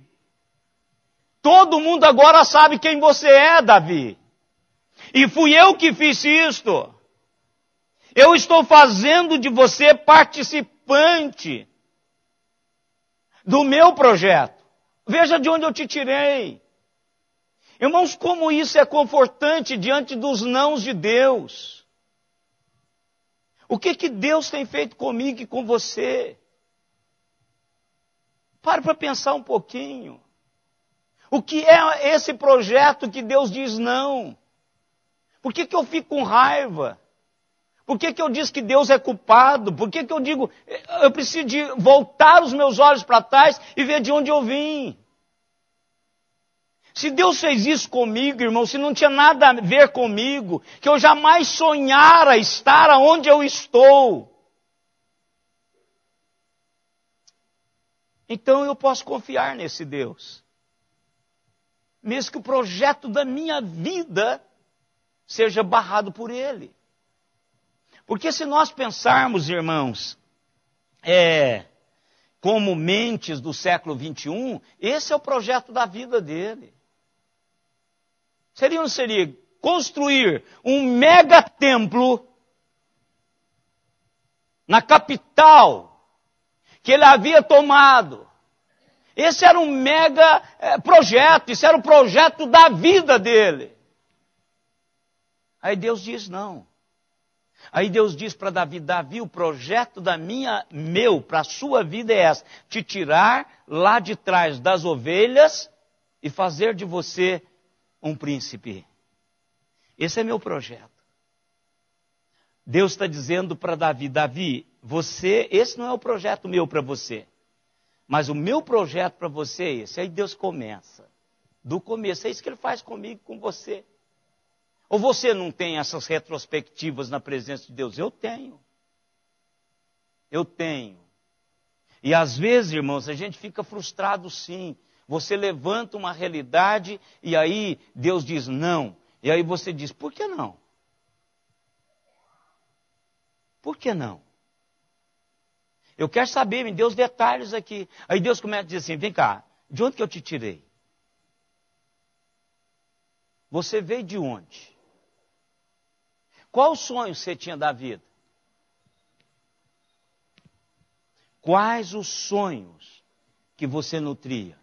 todo mundo agora sabe quem você é, Davi. E fui eu que fiz isto. Eu estou fazendo de você participante do meu projeto. Veja de onde eu te tirei. Irmãos, como isso é confortante diante dos nãos de Deus. O que Deus tem feito comigo e com você? Pare para pensar um pouquinho. O que é esse projeto que Deus diz não? Por que eu fico com raiva? Por que eu digo que Deus é culpado? Por que eu digo, eu preciso de voltar os meus olhos para trás e ver de onde eu vim? Se Deus fez isso comigo, irmão, se não tinha nada a ver comigo, que eu jamais sonhara estar aonde eu estou, então eu posso confiar nesse Deus. Mesmo que o projeto da minha vida seja barrado por Ele. Porque se nós pensarmos, irmãos, como mentes do século 21, esse é o projeto da vida dele. Seria ou não seria construir um mega templo na capital que ele havia tomado. Esse era um mega projeto, esse era o projeto da vida dele. Aí Deus diz não. Aí Deus diz para Davi, Davi, o projeto para a sua vida é essa, te tirar lá de trás das ovelhas e fazer de você um príncipe. Esse é meu projeto. Deus está dizendo para Davi, Davi, esse não é o projeto meu para você, mas o meu projeto para você é esse. Aí Deus começa, do começo, é isso que Ele faz comigo, com você. Ou você não tem essas retrospectivas na presença de Deus? Eu tenho. Eu tenho. E às vezes, irmãos, a gente fica frustrado sim. Você levanta uma realidade e aí Deus diz não. E aí você diz, por que não? Por que não? Eu quero saber, me dê os detalhes aqui. Aí Deus começa a dizer assim, vem cá, de onde que eu te tirei? Você veio de onde? Qual sonho você tinha da vida? Quais os sonhos que você nutria?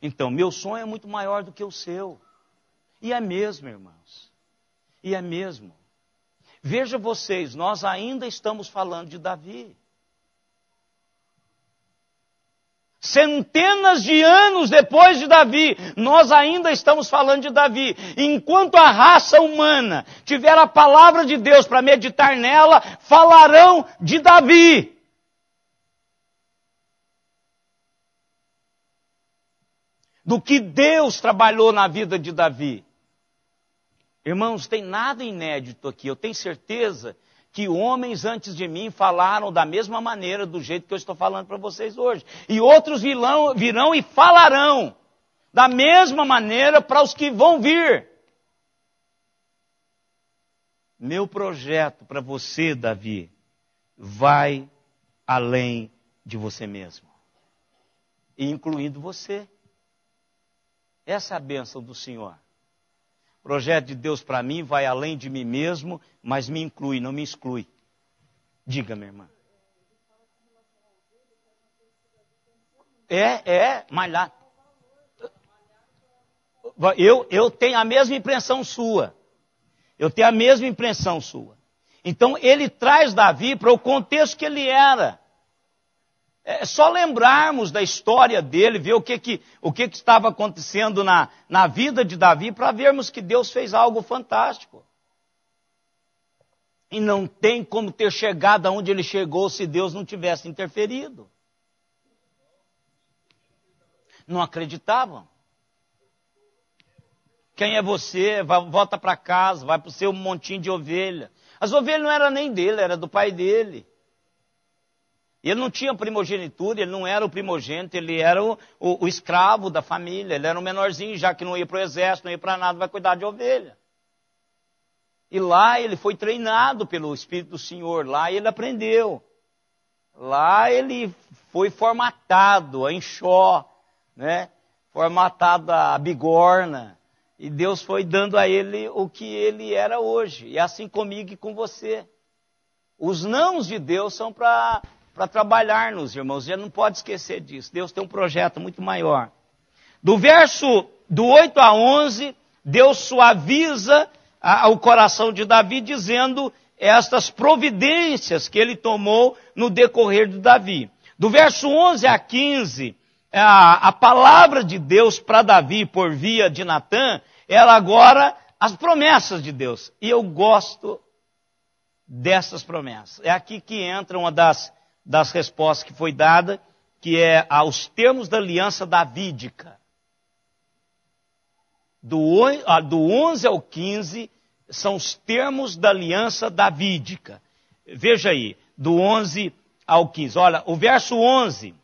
Então, meu sonho é muito maior do que o seu. E é mesmo, irmãos. E é mesmo. Veja vocês, nós ainda estamos falando de Davi. Centenas de anos depois de Davi, nós ainda estamos falando de Davi. Enquanto a raça humana tiver a palavra de Deus para meditar nela, falarão de Davi. Do que Deus trabalhou na vida de Davi. Irmãos, tem nada inédito aqui. Eu tenho certeza que homens antes de mim falaram da mesma maneira, do jeito que eu estou falando para vocês hoje. E outros virão e falarão da mesma maneira para os que vão vir. Meu projeto para você, Davi, vai além de você mesmo. E incluindo você. Essa é a bênção do Senhor. O projeto de Deus para mim vai além de mim mesmo, mas me inclui, não me exclui. Diga, minha irmã. Malhar. Eu tenho a mesma impressão sua. Eu tenho a mesma impressão sua. Então, ele traz Davi para o contexto que ele era. É só lembrarmos da história dele, ver o que estava acontecendo na vida de Davi, para vermos que Deus fez algo fantástico. E não tem como ter chegado aonde ele chegou se Deus não tivesse interferido. Não acreditavam. Quem é você? Volta para casa, vai para o seu montinho de ovelha. As ovelhas não eram nem dele, era do pai dele. Ele não tinha primogenitura, ele não era o primogênito, ele era o escravo da família, ele era um menorzinho, já que não ia para o exército, não ia para nada, vai cuidar de ovelha. E lá ele foi treinado pelo Espírito do Senhor, lá ele aprendeu. Lá ele foi formatado a enxó, né? Formatado a bigorna. E Deus foi dando a ele o que ele era hoje. E assim comigo e com você. Os nãos de Deus são para trabalhar-nos, irmãos. Já não pode esquecer disso. Deus tem um projeto muito maior. Do 8 a 11, Deus suaviza o coração de Davi, dizendo estas providências que ele tomou no decorrer de Davi. Do verso 11 a 15, a palavra de Deus para Davi por via de Natã, era agora as promessas de Deus. E eu gosto dessas promessas. É aqui que entra uma das respostas que foi dada, que é aos termos da aliança davídica. Do 11 ao 15 são os termos da aliança davídica. Veja aí, do 11 ao 15. Olha, o verso 11,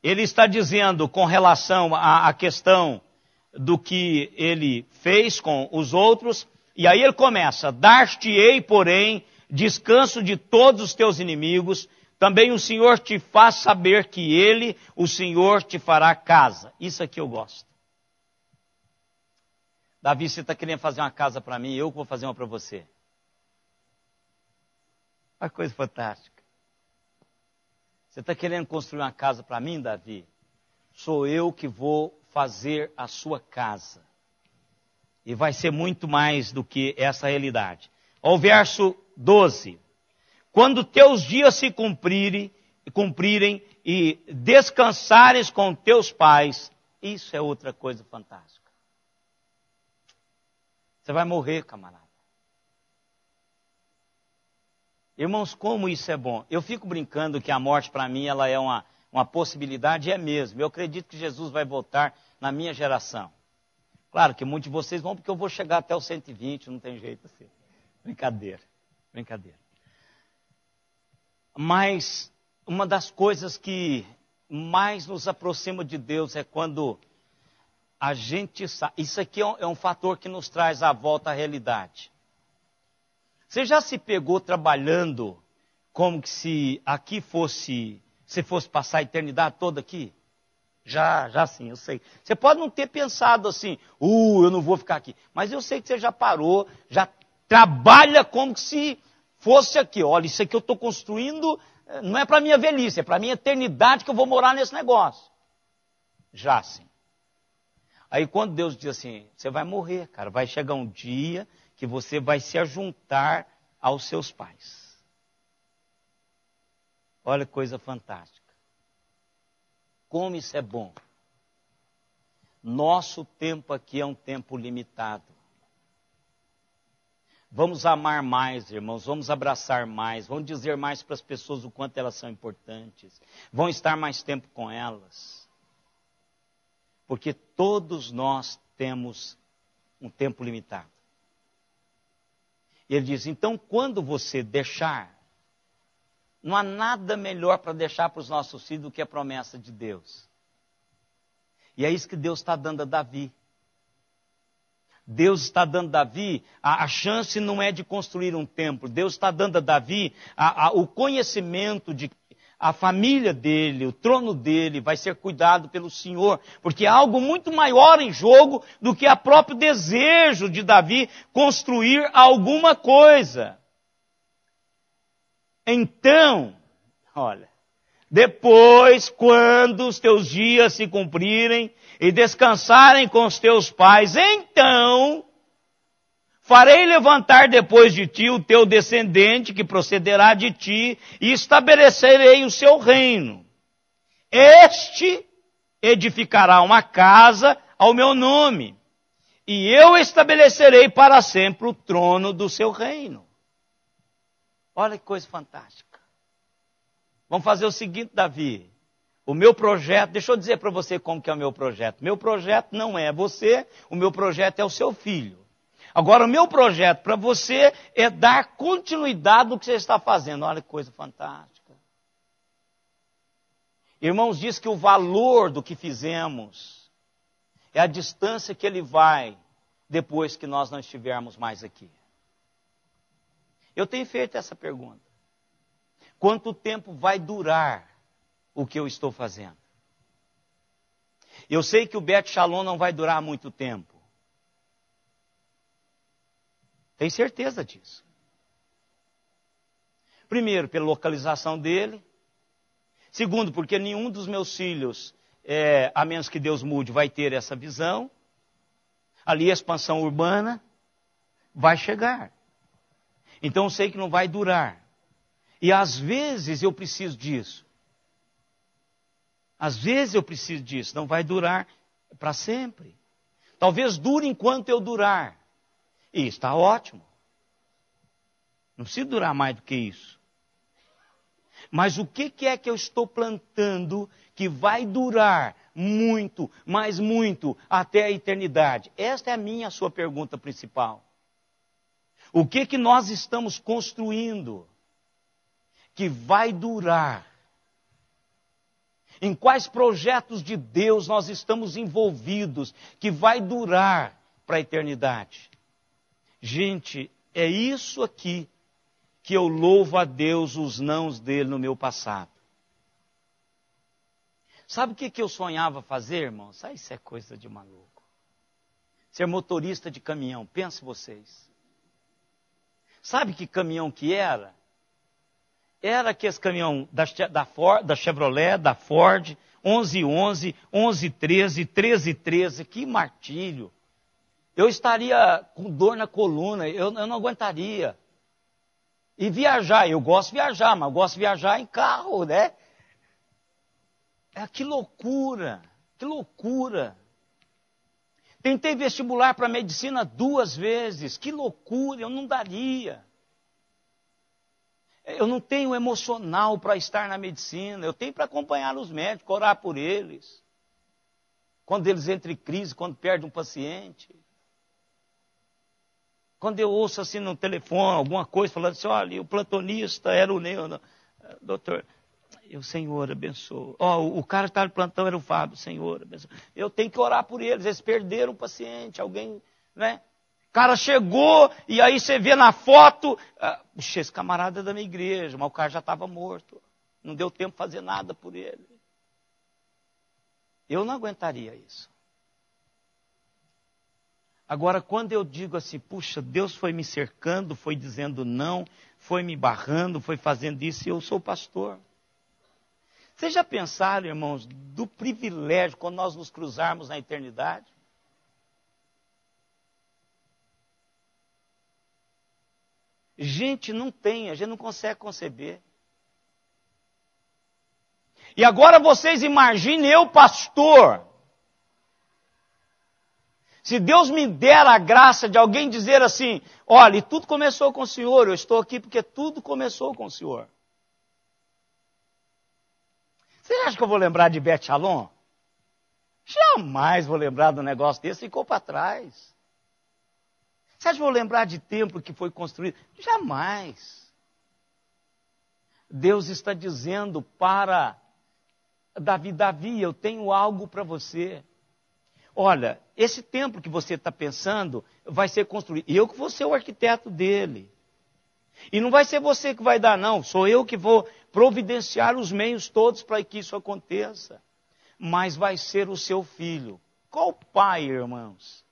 ele está dizendo com relação à questão do que ele fez com os outros, e aí ele começa: dar-te-ei, porém, descanso de todos os teus inimigos, também o Senhor te faz saber que Ele, o Senhor, te fará casa. Isso aqui eu gosto. Davi, você está querendo fazer uma casa para mim, eu que vou fazer uma para você. Uma coisa fantástica. Você está querendo construir uma casa para mim, Davi? Sou eu que vou fazer a sua casa. E vai ser muito mais do que essa realidade. Ao verso 12. Quando teus dias se cumprirem e descansares com teus pais, isso é outra coisa fantástica. Você vai morrer, camarada. Irmãos, como isso é bom. Eu fico brincando que a morte para mim ela é uma possibilidade, e é mesmo. Eu acredito que Jesus vai voltar na minha geração. Claro que muitos de vocês vão, porque eu vou chegar até os 120, não tem jeito assim. Brincadeira. Mas uma das coisas que mais nos aproxima de Deus é quando a gente sabe. Isso aqui é um fator que nos traz a volta à realidade. Você já se pegou trabalhando como que se aqui fosse, você fosse passar a eternidade toda aqui? Já sim, eu sei. Você pode não ter pensado assim, eu não vou ficar aqui. Mas eu sei que você já parou, já trabalha como se fosse aqui. Olha, isso aqui eu estou construindo, não é para a minha velhice, é para a minha eternidade que eu vou morar nesse negócio. Já sim. Aí quando Deus diz assim, você vai morrer, cara, vai chegar um dia que você vai se ajuntar aos seus pais. Olha que coisa fantástica. Como isso é bom. Nosso tempo aqui é um tempo limitado. Vamos amar mais, irmãos, vamos abraçar mais, vamos dizer mais para as pessoas o quanto elas são importantes. Vamos estar mais tempo com elas. Porque todos nós temos um tempo limitado. E ele diz, então quando você deixar, não há nada melhor para deixar para os nossos filhos do que a promessa de Deus. E é isso que Deus está dando a Davi. Deus está dando a Davi, a chance não é de construir um templo. Deus está dando a Davi o conhecimento de que a família dele, o trono dele vai ser cuidado pelo Senhor. Porque há algo muito maior em jogo do que o próprio desejo de Davi construir alguma coisa. Então, olha, depois, quando os teus dias se cumprirem e descansarem com os teus pais, então farei levantar depois de ti o teu descendente que procederá de ti e estabelecerei o seu reino. Este edificará uma casa ao meu nome e eu estabelecerei para sempre o trono do seu reino. Olha que coisa fantástica. Vamos fazer o seguinte, Davi. O meu projeto, deixa eu dizer para você como que é o meu projeto. Meu projeto não é você, o meu projeto é o seu filho. Agora, o meu projeto para você é dar continuidade no que você está fazendo. Olha que coisa fantástica. Irmãos, diz que o valor do que fizemos é a distância que ele vai depois que nós não estivermos mais aqui. Eu tenho feito essa pergunta. Quanto tempo vai durar o que eu estou fazendo? Eu sei que o Bet Shalom não vai durar muito tempo. Tenho certeza disso. Primeiro, pela localização dele. Segundo, porque nenhum dos meus filhos, a menos que Deus mude, vai ter essa visão. Ali a expansão urbana vai chegar. Então eu sei que não vai durar. E às vezes eu preciso disso. Às vezes eu preciso disso. Não vai durar para sempre. Talvez dure enquanto eu durar. E está ótimo. Não precisa durar mais do que isso. Mas o que é que eu estou plantando que vai durar muito, mas muito, até a eternidade? Esta é a minha, a sua pergunta principal. O que nós estamos construindo que vai durar? Em quais projetos de Deus nós estamos envolvidos que vai durar para a eternidade? Gente, é isso aqui que eu louvo a Deus os nãos dele no meu passado. Sabe o que eu sonhava fazer, irmãos? Isso é coisa de maluco. Ser motorista de caminhão, pense vocês. Sabe que caminhão que era? Era aqueles caminhão da Chevrolet, da Ford, 1111, 1113, 1313, que martírio. Eu estaria com dor na coluna, eu não aguentaria. E viajar, eu gosto de viajar, mas eu gosto de viajar em carro, né? Que loucura, que loucura. Tentei vestibular para medicina 2 vezes, que loucura, eu não daria. Eu não tenho emocional para estar na medicina, eu tenho para acompanhar os médicos, orar por eles. Quando eles entram em crise, quando perdem um paciente. Quando eu ouço assim no telefone, alguma coisa, falando assim, olha, o plantonista era o Neo, doutor, o Senhor abençoa. O cara que está no plantão era o Fábio, Senhor abençoa. Eu tenho que orar por eles, eles perderam um paciente, alguém, né? O cara chegou e aí você vê na foto, puxa, esse camarada é da minha igreja, mas o cara já estava morto. Não deu tempo de fazer nada por ele. Eu não aguentaria isso. Agora, quando eu digo assim, puxa, Deus foi me cercando, foi dizendo não, foi me barrando, foi fazendo isso, e eu sou pastor. Vocês já pensaram, irmãos, do privilégio quando nós nos cruzarmos na eternidade? Gente, não tem, a gente não consegue conceber. E agora vocês imaginem eu, pastor. Se Deus me der a graça de alguém dizer assim, olha, tudo começou com o Senhor, eu estou aqui porque tudo começou com o Senhor. Você acha que eu vou lembrar de Bet Shalom? Jamais vou lembrar de um negócio desse, ficou para trás. Você acha que eu vou lembrar de templo que foi construído? Jamais. Deus está dizendo para Davi, eu tenho algo para você. Olha, esse templo que você está pensando vai ser construído. E eu que vou ser o arquiteto dele. E não vai ser você que vai dar, não. Sou eu que vou providenciar os meios todos para que isso aconteça. Mas vai ser o seu filho. Qual pai, irmãos,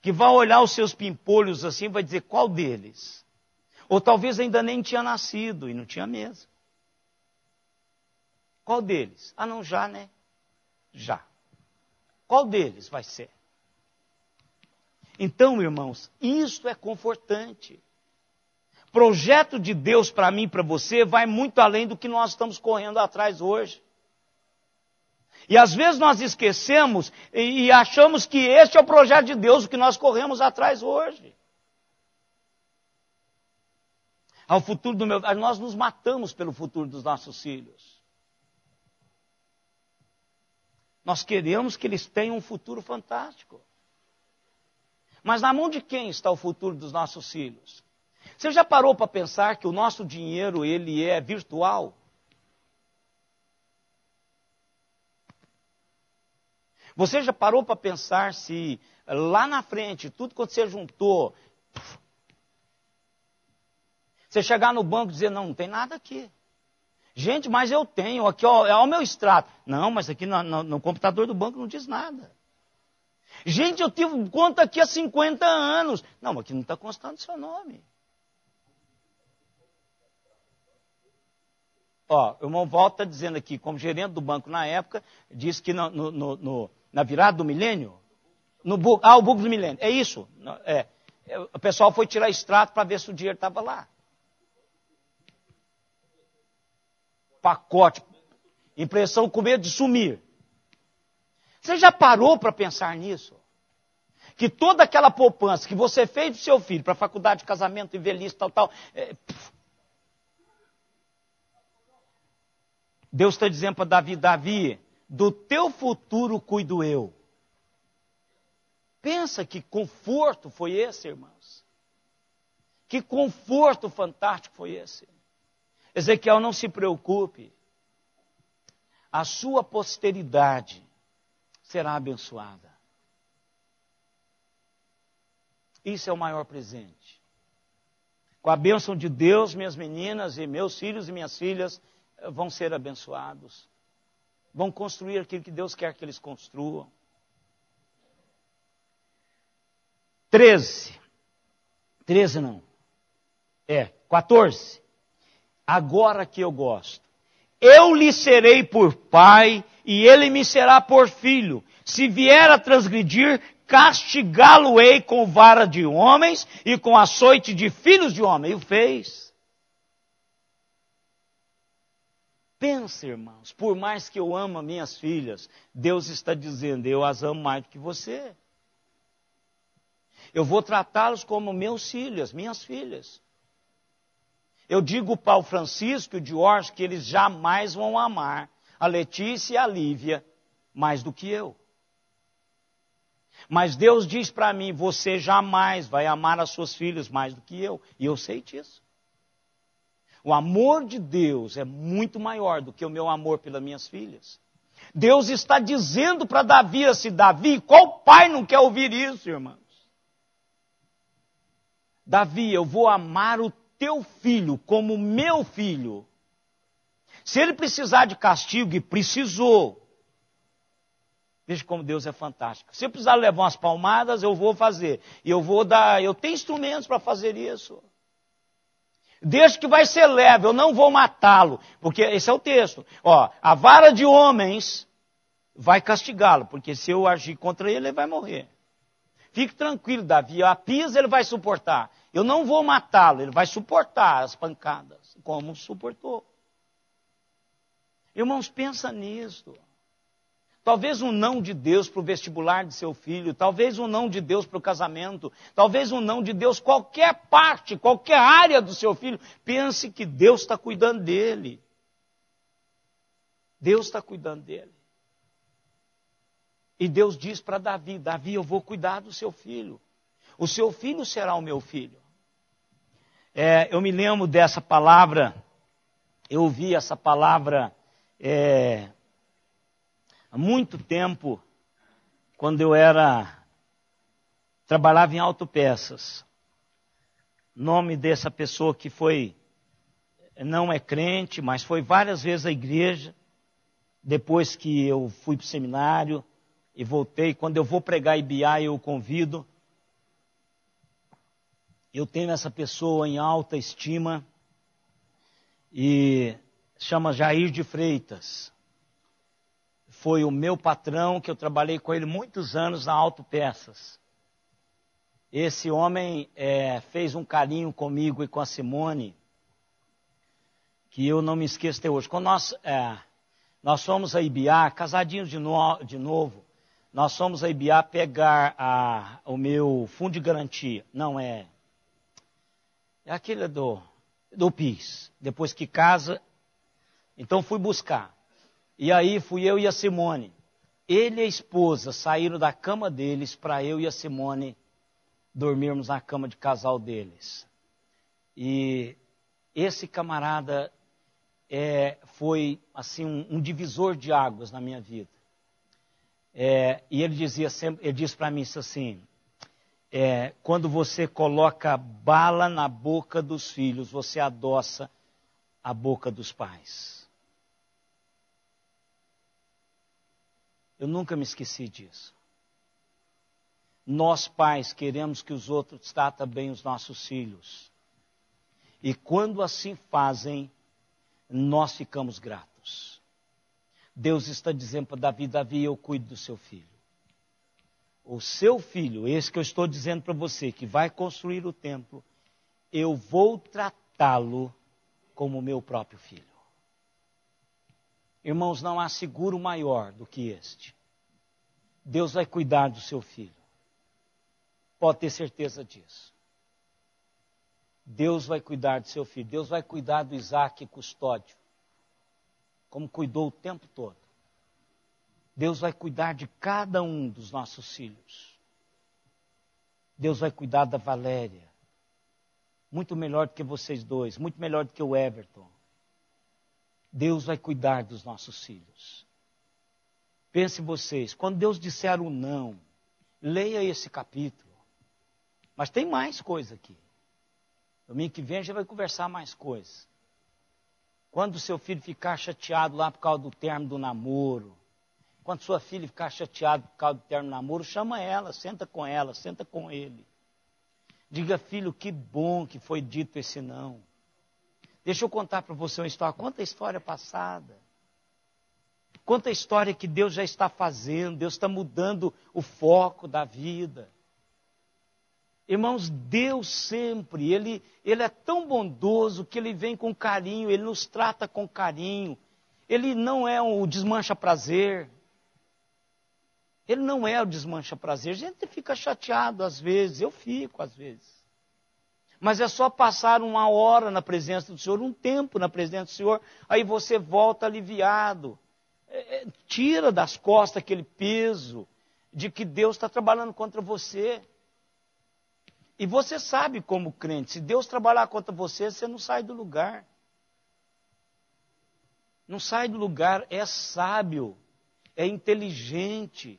que vai olhar os seus pimpolhos assim e vai dizer qual deles? Ou talvez ainda nem tinha nascido e não tinha mesmo. Qual deles? Ah, não, já, né? Já. Qual deles vai ser? Então, irmãos, isso é confortante. Projeto de Deus para mim e para você vai muito além do que nós estamos correndo atrás hoje. E às vezes nós esquecemos e achamos que este é o projeto de Deus, o que nós corremos atrás hoje. Ao futuro do nós nos matamos pelo futuro dos nossos filhos. Nós queremos que eles tenham um futuro fantástico. Mas na mão de quem está o futuro dos nossos filhos? Você já parou para pensar que o nosso dinheiro, ele é virtual? Você já parou para pensar se lá na frente, tudo que você juntou, você chegar no banco e dizer, não tem nada aqui. Gente, mas eu tenho, aqui ó, é o meu extrato. Não, mas aqui no computador do banco não diz nada. Gente, eu tive conta aqui há 50 anos. Não, aqui não está constando seu nome. Ó, o irmão Walter está dizendo aqui, como gerente do banco na época, disse que na virada do milênio, o bug do milênio, é isso. O pessoal foi tirar extrato para ver se o dinheiro estava lá. Pacote, impressão com medo de sumir. Você já parou para pensar nisso? Que toda aquela poupança que você fez do seu filho para a faculdade de casamento e velhice, tal, Deus está dizendo para Davi, do teu futuro cuido eu. Pensa que conforto foi esse, irmãos. Que conforto fantástico foi esse. Ezequiel, não se preocupe. A sua posteridade será abençoada. Isso é o maior presente. Com a bênção de Deus, minhas meninas e meus filhos e minhas filhas vão ser abençoados. Vão construir aquilo que Deus quer que eles construam. 14. Agora que eu gosto. Eu lhe serei por pai e ele me será por filho. Se vier a transgredir, castigá-lo-ei com vara de homens e com açoite de filhos de homem. E o fez. Pensa, irmãos, por mais que eu amo minhas filhas, Deus está dizendo, eu as amo mais do que você. Eu vou tratá-los como meus filhos, minhas filhas. Eu digo para o Francisco e o Jorge que eles jamais vão amar a Letícia e a Lívia mais do que eu. Mas Deus diz para mim, você jamais vai amar as suas filhas mais do que eu. E eu sei disso. O amor de Deus é muito maior do que o meu amor pelas minhas filhas. Deus está dizendo para Davi assim, Davi, qual pai não quer ouvir isso, irmãos? Davi, eu vou amar o teu filho como meu filho. Se ele precisar de castigo, e precisou. Veja como Deus é fantástico. Se eu precisar levar umas palmadas, eu vou fazer. E eu tenho instrumentos para fazer isso. Desde que vai ser leve, eu não vou matá-lo. Porque esse é o texto. Ó, a vara de homens vai castigá-lo. Porque se eu agir contra ele, ele vai morrer. Fique tranquilo, Davi. A pisa ele vai suportar. Eu não vou matá-lo, ele vai suportar as pancadas, como suportou. Irmãos, pensa nisso. Talvez um não de Deus para o vestibular de seu filho, talvez um não de Deus para o casamento, talvez um não de Deus, qualquer parte, qualquer área do seu filho, pense que Deus está cuidando dele. Deus está cuidando dele. E Deus diz para Davi, Davi, eu vou cuidar do seu filho. O seu filho será o meu filho. Eu me lembro dessa palavra, eu ouvi essa palavra há muito tempo, quando eu trabalhava em autopeças. O nome dessa pessoa que não é crente, mas foi várias vezes à igreja, depois que eu fui para o seminário e voltei. Quando eu vou pregar IBA, eu o convido. Eu tenho essa pessoa em alta estima e chama Jair de Freitas. Foi o meu patrão, que eu trabalhei com ele muitos anos na Autopeças. Esse homem fez um carinho comigo e com a Simone, que eu não me esqueço até hoje. Quando nós fomos a IBA, casadinhos de novo, nós fomos a IBA pegar o meu fundo de garantia. Não, é aquele do PIS. Depois que casa, então fui buscar. E aí fui eu e a Simone. Ele e a esposa saíram da cama deles para eu e a Simone dormirmos na cama de casal deles. E esse camarada foi assim um divisor de águas na minha vida. E ele disse para mim assim, quando você coloca bala na boca dos filhos, você adoça a boca dos pais. Eu nunca me esqueci disso. Nós, pais, queremos que os outros tratem bem os nossos filhos. E quando assim fazem, nós ficamos gratos. Deus está dizendo para Davi, Davi, eu cuido do seu filho. O seu filho, esse que eu estou dizendo para você, que vai construir o templo, eu vou tratá-lo como meu próprio filho. Irmãos, não há seguro maior do que este. Deus vai cuidar do seu filho. Pode ter certeza disso. Deus vai cuidar do seu filho. Deus vai cuidar do Isaac Custódio, como cuidou o tempo todo. Deus vai cuidar de cada um dos nossos filhos. Deus vai cuidar da Valéria. Muito melhor do que vocês dois, muito melhor do que o Everton. Deus vai cuidar dos nossos filhos. Pense vocês, quando Deus disser um não, leia esse capítulo. Mas tem mais coisa aqui. Domingo que vem a gente vai conversar mais coisas. Quando o seu filho ficar chateado lá por causa do término do namoro, quando sua filha ficar chateada por causa do término do namoro, chama ela, senta com ele. Diga, filho, que bom que foi dito esse não. Deixa eu contar para você uma história. Conta a história passada. Conta a história que Deus já está fazendo. Deus está mudando o foco da vida. Irmãos, Deus sempre, Ele é tão bondoso que Ele vem com carinho, Ele nos trata com carinho. Ele não é o desmancha-prazer. Ele não é o desmancha-prazer. A gente fica chateado às vezes, eu fico às vezes. Mas é só passar uma hora na presença do Senhor, um tempo na presença do Senhor, aí você volta aliviado. Tira das costas aquele peso de que Deus está trabalhando contra você. E você sabe como crente, se Deus trabalhar contra você, você não sai do lugar. Não sai do lugar, é sábio, é inteligente,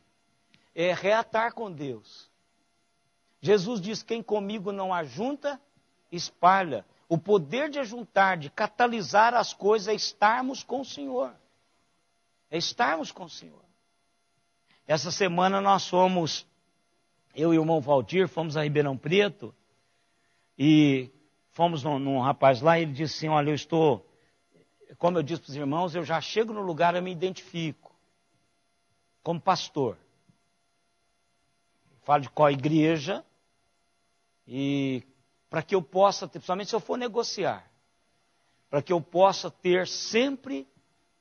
é reatar com Deus. Jesus diz, quem comigo não ajunta, espalha. O poder de ajuntar, de catalisar as coisas é estarmos com o Senhor. É estarmos com o Senhor. Essa semana nós fomos, eu e o irmão Valdir, fomos a Ribeirão Preto e fomos num rapaz lá e ele disse assim, olha, eu estou, como eu disse para os irmãos, eu já chego no lugar, eu me identifico como pastor. Falo de qual igreja e para que eu possa ter, principalmente se eu for negociar, para que eu possa ter sempre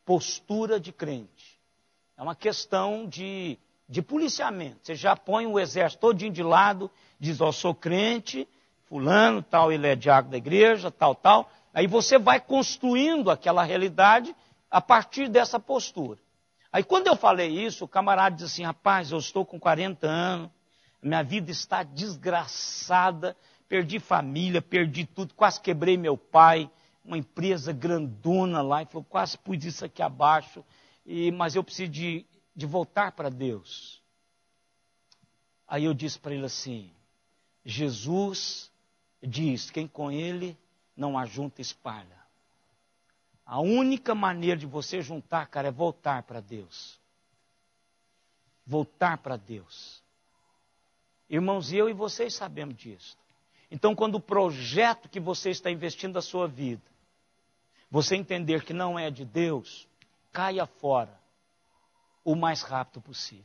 postura de crente. É uma questão de policiamento. Você já põe o exército todinho de lado, diz, ó, sou crente, fulano, tal, ele é diácono da igreja, tal, tal. Aí você vai construindo aquela realidade a partir dessa postura. Aí quando eu falei isso, o camarada disse assim, rapaz, eu estou com 40 anos, minha vida está desgraçada, perdi família, perdi tudo, quase quebrei meu pai, uma empresa grandona lá, e falou, quase pus isso aqui abaixo, mas eu preciso de voltar para Deus. Aí eu disse para ele assim, Jesus diz, quem com ele não ajunta espalha. A única maneira de você juntar, cara, é voltar para Deus. Voltar para Deus. Irmãos, eu e vocês sabemos disso. Então, quando o projeto que você está investindo da sua vida, você entender que não é de Deus, caia fora o mais rápido possível.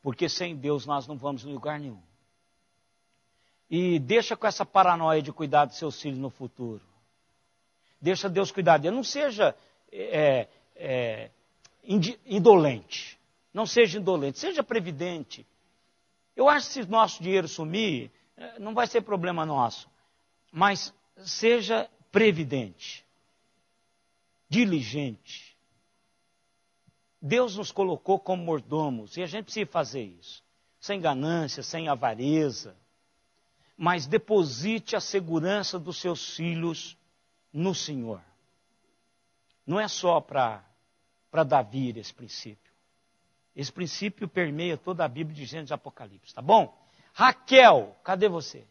Porque sem Deus nós não vamos em lugar nenhum. E deixa com essa paranoia de cuidar dos seus filhos no futuro. Deixa Deus cuidar dele. Não seja indolente. Não seja indolente. Seja previdente. Eu acho que se nosso dinheiro sumir, não vai ser problema nosso. Mas seja previdente. Diligente. Deus nos colocou como mordomos. E a gente precisa fazer isso. Sem ganância, sem avareza. Mas deposite a segurança dos seus filhos no Senhor. Não é só para Davi esse princípio. Esse princípio permeia toda a Bíblia de Gênesis e Apocalipse, tá bom? Raquel, cadê você?